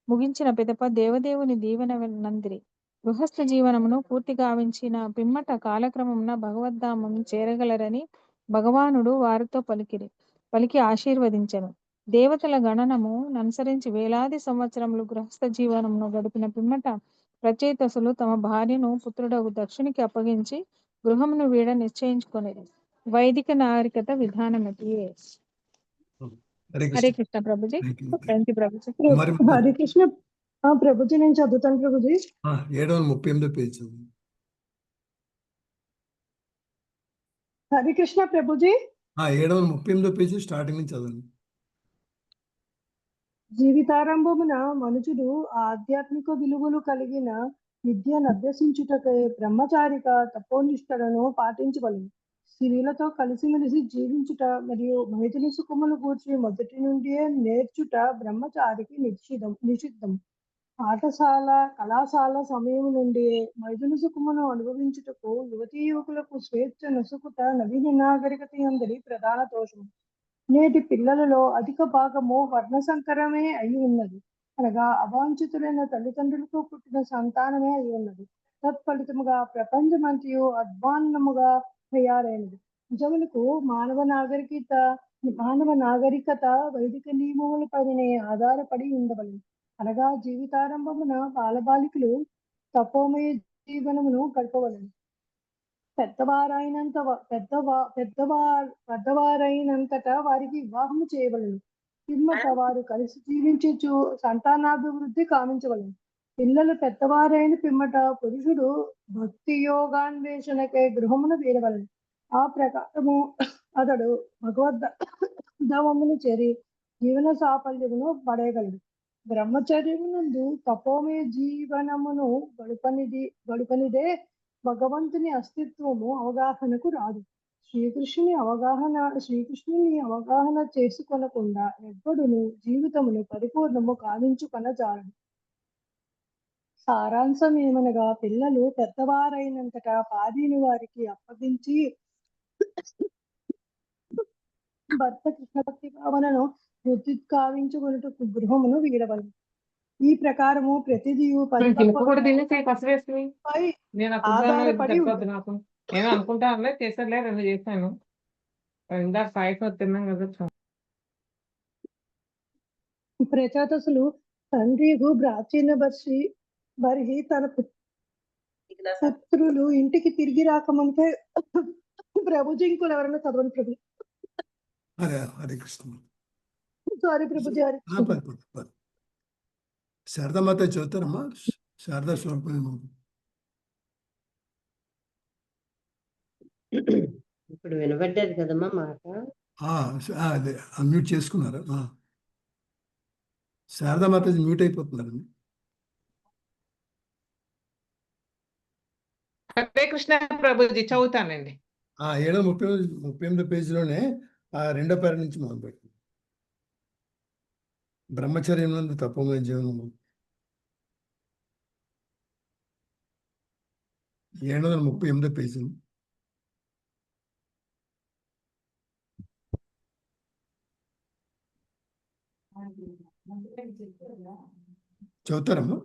S19: ముగించిన పిదప దేవదేవుని దీవెన నందిరి. గృహస్థ జీవనమును పూర్తి గావించిన పిమ్మట కాలక్రమమున భగవద్ధామము చేరగలరని భగవానుడు వారితో పలికి ఆశీర్వదించెను. దేవతల గణనము ననుసరించి వేలాది సంవత్సరములు గృహస్థ జీవనమును గడిపిన పిమ్మట ప్రచేతసులు తమ భార్యను పుత్రుడగు దక్షునికి అప్పగించి గృహమును వీడ నిశ్చయించుకొనిరి. వైదిక నాగరికత విధానమిదియే. హరే కృష్ణ ప్రభుజీ. Thank you Prabhuji.
S12: హరే కృష్ణ ప్రభుజీ, నేను చదువుతాను Prabhuji.
S2: 738 page.
S12: Hare Krishna Prabhuji.
S2: 738 page starting నుంచి చదవండి.
S12: జీవితారంభమున మనుషుడు ఆధ్యాత్మిక విలువలు కలిగిన విద్యను అభ్యసించుటకై బ్రహ్మచారిక తపోనిష్టలను పాటించవలెను. స్త్రీలతో కలిసిమెలిసి జీవించుట మరియు మైథున సుఖమును గూర్చి మొదటి నుండి నేర్చుట బ్రహ్మచారికి నిషిద్ధం. పాఠశాల కళాశాల సమయం నుండి మైథున సుఖమును అనుభవించుటకు యువతీ యువకులకు స్వేచ్ఛ నొసగుట నవీన నాగరికత యందలి ప్రధాన దోషము. నేటి పిల్లలలో అధిక భాగము వర్ణ సంకరమే అయి ఉన్నది, అనగా అవాంఛితులైన తల్లిదండ్రులకు పుట్టిన సంతానమే అయి ఉన్నది. తత్ఫలితముగా ప్రపంచమంతయు అధ్వాన్నముగా తయారైనది. నిజములకు మానవ నాగరికత వైదిక నియమములపైనే ఆధారపడి ఉండవలెను. అనగా జీవితారంభమున బాలబాలికలు తపోమయ జీవనమును గడపవలెను. పెద్దవారైనంతటా వారికి వివాహము చేయవలెను. పిమ్మట వారు కలిసి జీవించు సంతానాభివృద్ధి కావించవలెను. పిల్లలు పెద్దవారైన పిమ్మట పురుషుడు భక్తి యోగాన్వేషణకై గృహమును వీడవలెను. ఆ ప్రకారము అతడు భగవద్ధామమును చేరి జీవన సాఫల్యమును పడేయగలడు. బ్రహ్మచర్యమునందు తపోమయ జీవనమును గడుపనిదే భగవంతుని అస్తిత్వము అవగాహనకు రాదు. శ్రీకృష్ణుని అవగాహన చేసుకొనకుండా ఎవ్వడును జీవితమును పరిపూర్ణము కావించుకొనజాలడు. సారాంశం ఏమనగా పిల్లలు పెద్దవారైనంతటా భార్యను వారికి అప్పగించి భర్త కృష్ణభక్తి భావనను వృద్ధి కావించుకొనుటకు గృహమును వీడవలెను. ఈ ప్రకారము ప్రతిదియు
S20: ఆధారపడి
S12: ప్రచేతసులు తండ్రియు ప్రాచీన బర్హి తన పుత్రులు ఇంటికి తిరిగి రాకముందే ప్రభుజీ ఇంకోలు ఎవరైనా చదవండి ప్రభు.
S2: హరే కృష్ణ.
S12: సారీ ప్రభుజీ.
S2: శారదామాత చదువుతారమ్మా. శారదా స్వరూపం
S1: ఇప్పుడు వినబడ్డది కదమ్మా మాట.
S2: అదే అన్మ్యూట్ చేసుకున్నారా? శారదామాత మ్యూట్ అయిపోతున్నారండి.
S20: హరే కృష్ణ ప్రభుజీ, చదువుతానండి.
S2: 738 పేజీలోనే రెండో పేర నుంచి మొదలుపెట్టింది. బ్రహ్మచర్యం నందు తపోమయ జీవనము 738 పేజీ. చదువుతారమ్మా?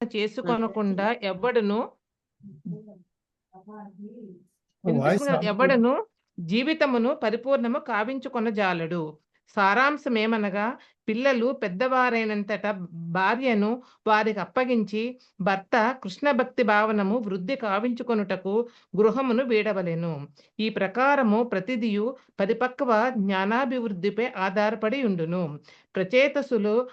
S20: చేసుకొనకుండా ఎవడును జీవితమును పరిపూర్ణము కావించుకొనజాలడు. సారాంశమేమనగా పిల్లలు పెద్దవారైనంతట భార్యను వారికి అప్పగించి భర్త కృష్ణ భక్తి భావనము వృద్ధి కావించుకొనుటకు గృహమును వీడవలెను. ఈ ప్రకారము ప్రతిదియు పరిపక్వ జ్ఞానాభివృద్ధిపై ఆధారపడి ఉండును. ప్రచేతసులు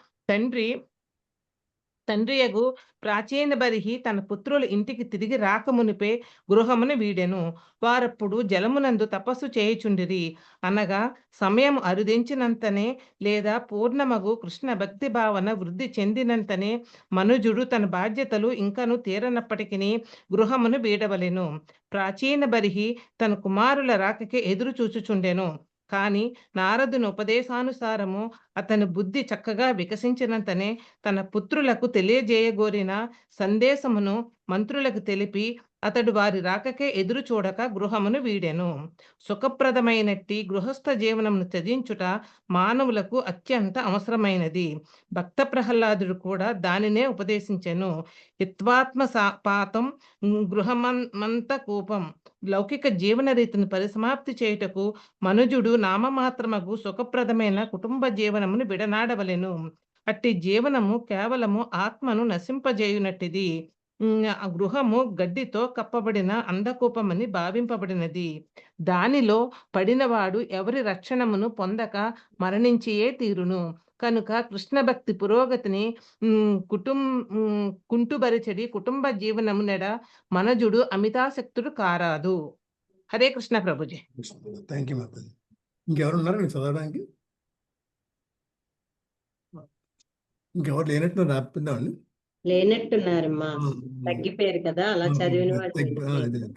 S20: తండ్రియగు ప్రాచీన బరిహి తన పుత్రుల ఇంటికి తిరిగి రాకమునిపే గృహమును వీడెను. వారప్పుడు జలమునందు తపస్సు చేయుచుండిరి. అనగా సమయం అరుదించినంతనే లేదా పూర్ణమగు కృష్ణ భక్తి భావన వృద్ధి చెందినంతనే మనుజుడు తన బాధ్యతలు ఇంకను తీరనప్పటికీ గృహమును వీడవలెను. ప్రాచీన బరిహి తన కుమారుల రాకకి ఎదురు చూచుచుండెను. కాని నారదుని ఉపదేశానుసారము అతని బుద్ధి చక్కగా వికసించినంతనే తన పుత్రులకు తెలియజేయగోరిన సందేశమును మంత్రులకు తెలిపి అతడు వారి రాకకే ఎదురు చూడక గృహమును వీడెను. సుఖప్రదమైనట్టి గృహస్థ జీవనమును త్యజించుట మానవులకు అత్యంత అవసరమైనది. భక్త ప్రహ్లాదుడు కూడా దానినే ఉపదేశించెను. హిత్వాత్మ పాతం గృహమంత కూపం. లౌకిక జీవన రీతిని పరిసమాప్తి చేయుటకు మనుజుడు నామమాత్రమగు సుఖప్రదమైన కుటుంబ జీవనమును విడనాడవలెను. అట్టి జీవనము కేవలము ఆత్మను నశింపజేయునట్టిది. ఆ గృహము గడ్డితో కప్పబడిన అంధకూపమని భావింపబడినది. దానిలో పడినవాడు ఎవరి రక్షణమును పొందక మరణించియే తీరును. కనుక కృష్ణ భక్తి పురోగతిని కుంటుబరిచెడి కుటుంబ జీవనము నెడ మనజుడు అమితాసక్తుడు కారాదు. హరే కృష్ణ ప్రభుజీ.
S2: Thank you Mataji. ఇంకెవరున్నారా నేను చదవడానికి? ఇంకెవరు లేనట్టు రాపిద్దామండి.
S1: లేనట్టున్నారమ్మా, తగ్గిపోయారు కదా, అలా చదివిన వాళ్ళు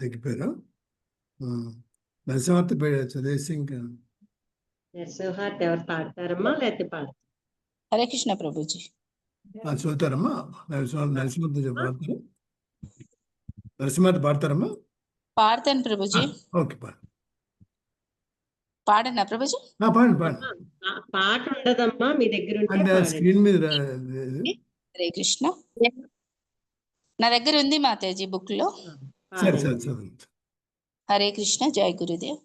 S2: తగ్గిపోయారు. నరసింహార్తి చదివేసి ఇంకా
S1: నరసింహార్తి ఎవరు పాడతారమ్మా లేకపోతే పాడతారు?
S18: హరే కృష్ణ ప్రభుజీ.
S2: చదువుతారమ్మా. నరసింహార్తి పాడతారు. నరసింహార్తి పాడతారమ్మా?
S18: పాడతాను ప్రభుజీ.
S2: ఓకే,
S18: పాడనా ప్రభుజీ?
S2: పాడండి పాడండి.
S1: పాట ఉండదమ్మా మీ దగ్గర
S2: స్క్రీన్ మీద.
S18: హరే కృష్ణ. నా దగ్గర ఉంది మాతాజీ బుక్ లో. హరే కృష్ణ. జై గురుదేవ్.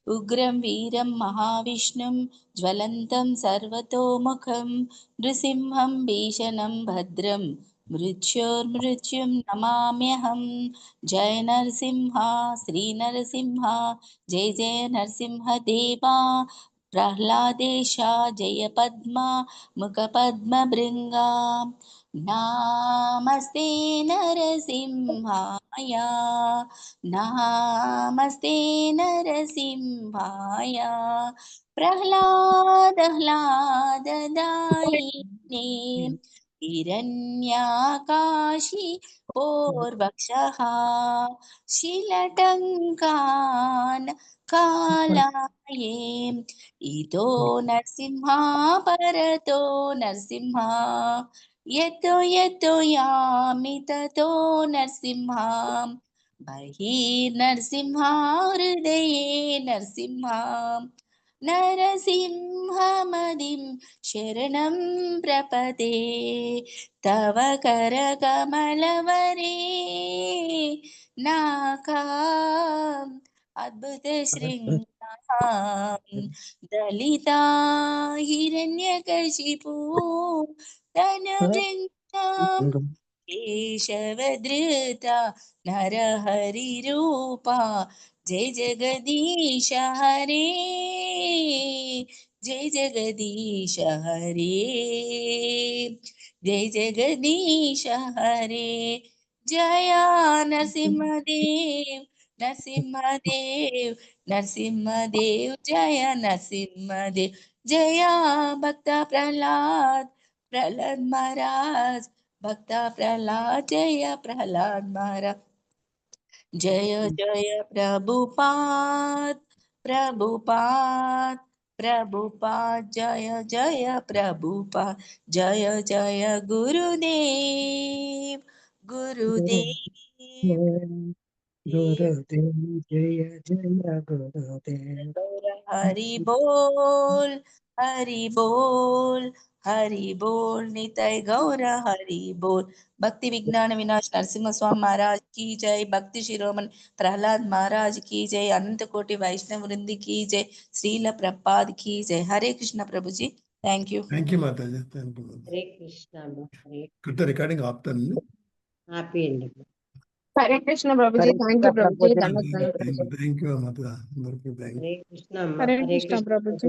S18: ఉగ్రం వీరం మహావిష్ణుం జ్వలంతం సర్వతోముఖం నృసింహం భీషణం భద్రం మృత్యోర్మృత్యుం నమామ్యహం. జయ నరసింహ శ్రీ నరసింహ జయ జయ నరసింహ దేవా. ప్రహ్లాదేశ జయ పద్మ ముఖ పద్మ భృంగా. నమస్తే నరసింహాయ నమస్తే నరసింహాయ. ప్రహ్లాదహ్లాదదాయినే హిరణ్యాకాశి పూర్వక్షః శిలటంకాన్ కాలాయే. ఇతో నరసింహ పరతో నరసింహ యతో యతో యామి తతో నరసింహ. బహిర్నరసింహ హృదయే నరసింహ. నరసింహమదిం శరణం ప్రపదే. తవ కరకమలవరే నాకా అద్భుత శృంగారం. దళిత హిరణ్యకశిపు తనుజంగం కేశవధృత నరహరి రూపా. జయ జగదీశ హరే జయ జగదీశ హరే జయ జగదీశ హరే. జయ నరసింహదేవ్ నరసింహదేవ్ నరసింహదేవ్ జయ నరసింహదేవ్. జయ భక్త ప్రహ్లాద్ ప్రహ్లాద్ మహారాజ్ భక్త ప్రహ్లాద్ జయ ప్రహ్లాద్ మహారాజ్. జయ జయ ప్రభుపాద్ ప్రభుపాద్ ప్రభుపాద్ జయ జయ ప్రభుపాద్. జయ జయ గురుదేవ్ గురుదేవ్.
S21: జయ జయ గురుదేవ్.
S18: హరి బోల్ హరి బోల్ హరి బోల్. నితై గౌర హరి బోల్. భక్తి విజ్ఞాన వినాశ నరసింహ స్వామి महाराज की जय. भक्ति शिरोमणि प्रहलाद महाराज की जय. अनंत कोटि वैष्णव वृंद की जय. श्रील प्रपाद की जय. हरे कृष्ण प्रभु जी. Thank you.
S2: థ్యాంక్ యూ మాతాజీ, థ్యాంక్ యూ.
S1: హరే కృష్ణ అమ్మ. హరే
S2: కృత రికార్డింగ్ ఆపుతాను.
S1: హ్యాపీ అండి.
S7: Hare Krishna Prabhuji, thank you Prabhuji,
S2: thank you మాత, అందరికీ థ్యాంక్ యూ.
S1: హరే కృష్ణ అమ్మ.
S19: హరే
S1: హరే
S19: కృష్ణ
S1: కృష్ణ
S19: ప్రభుజీ.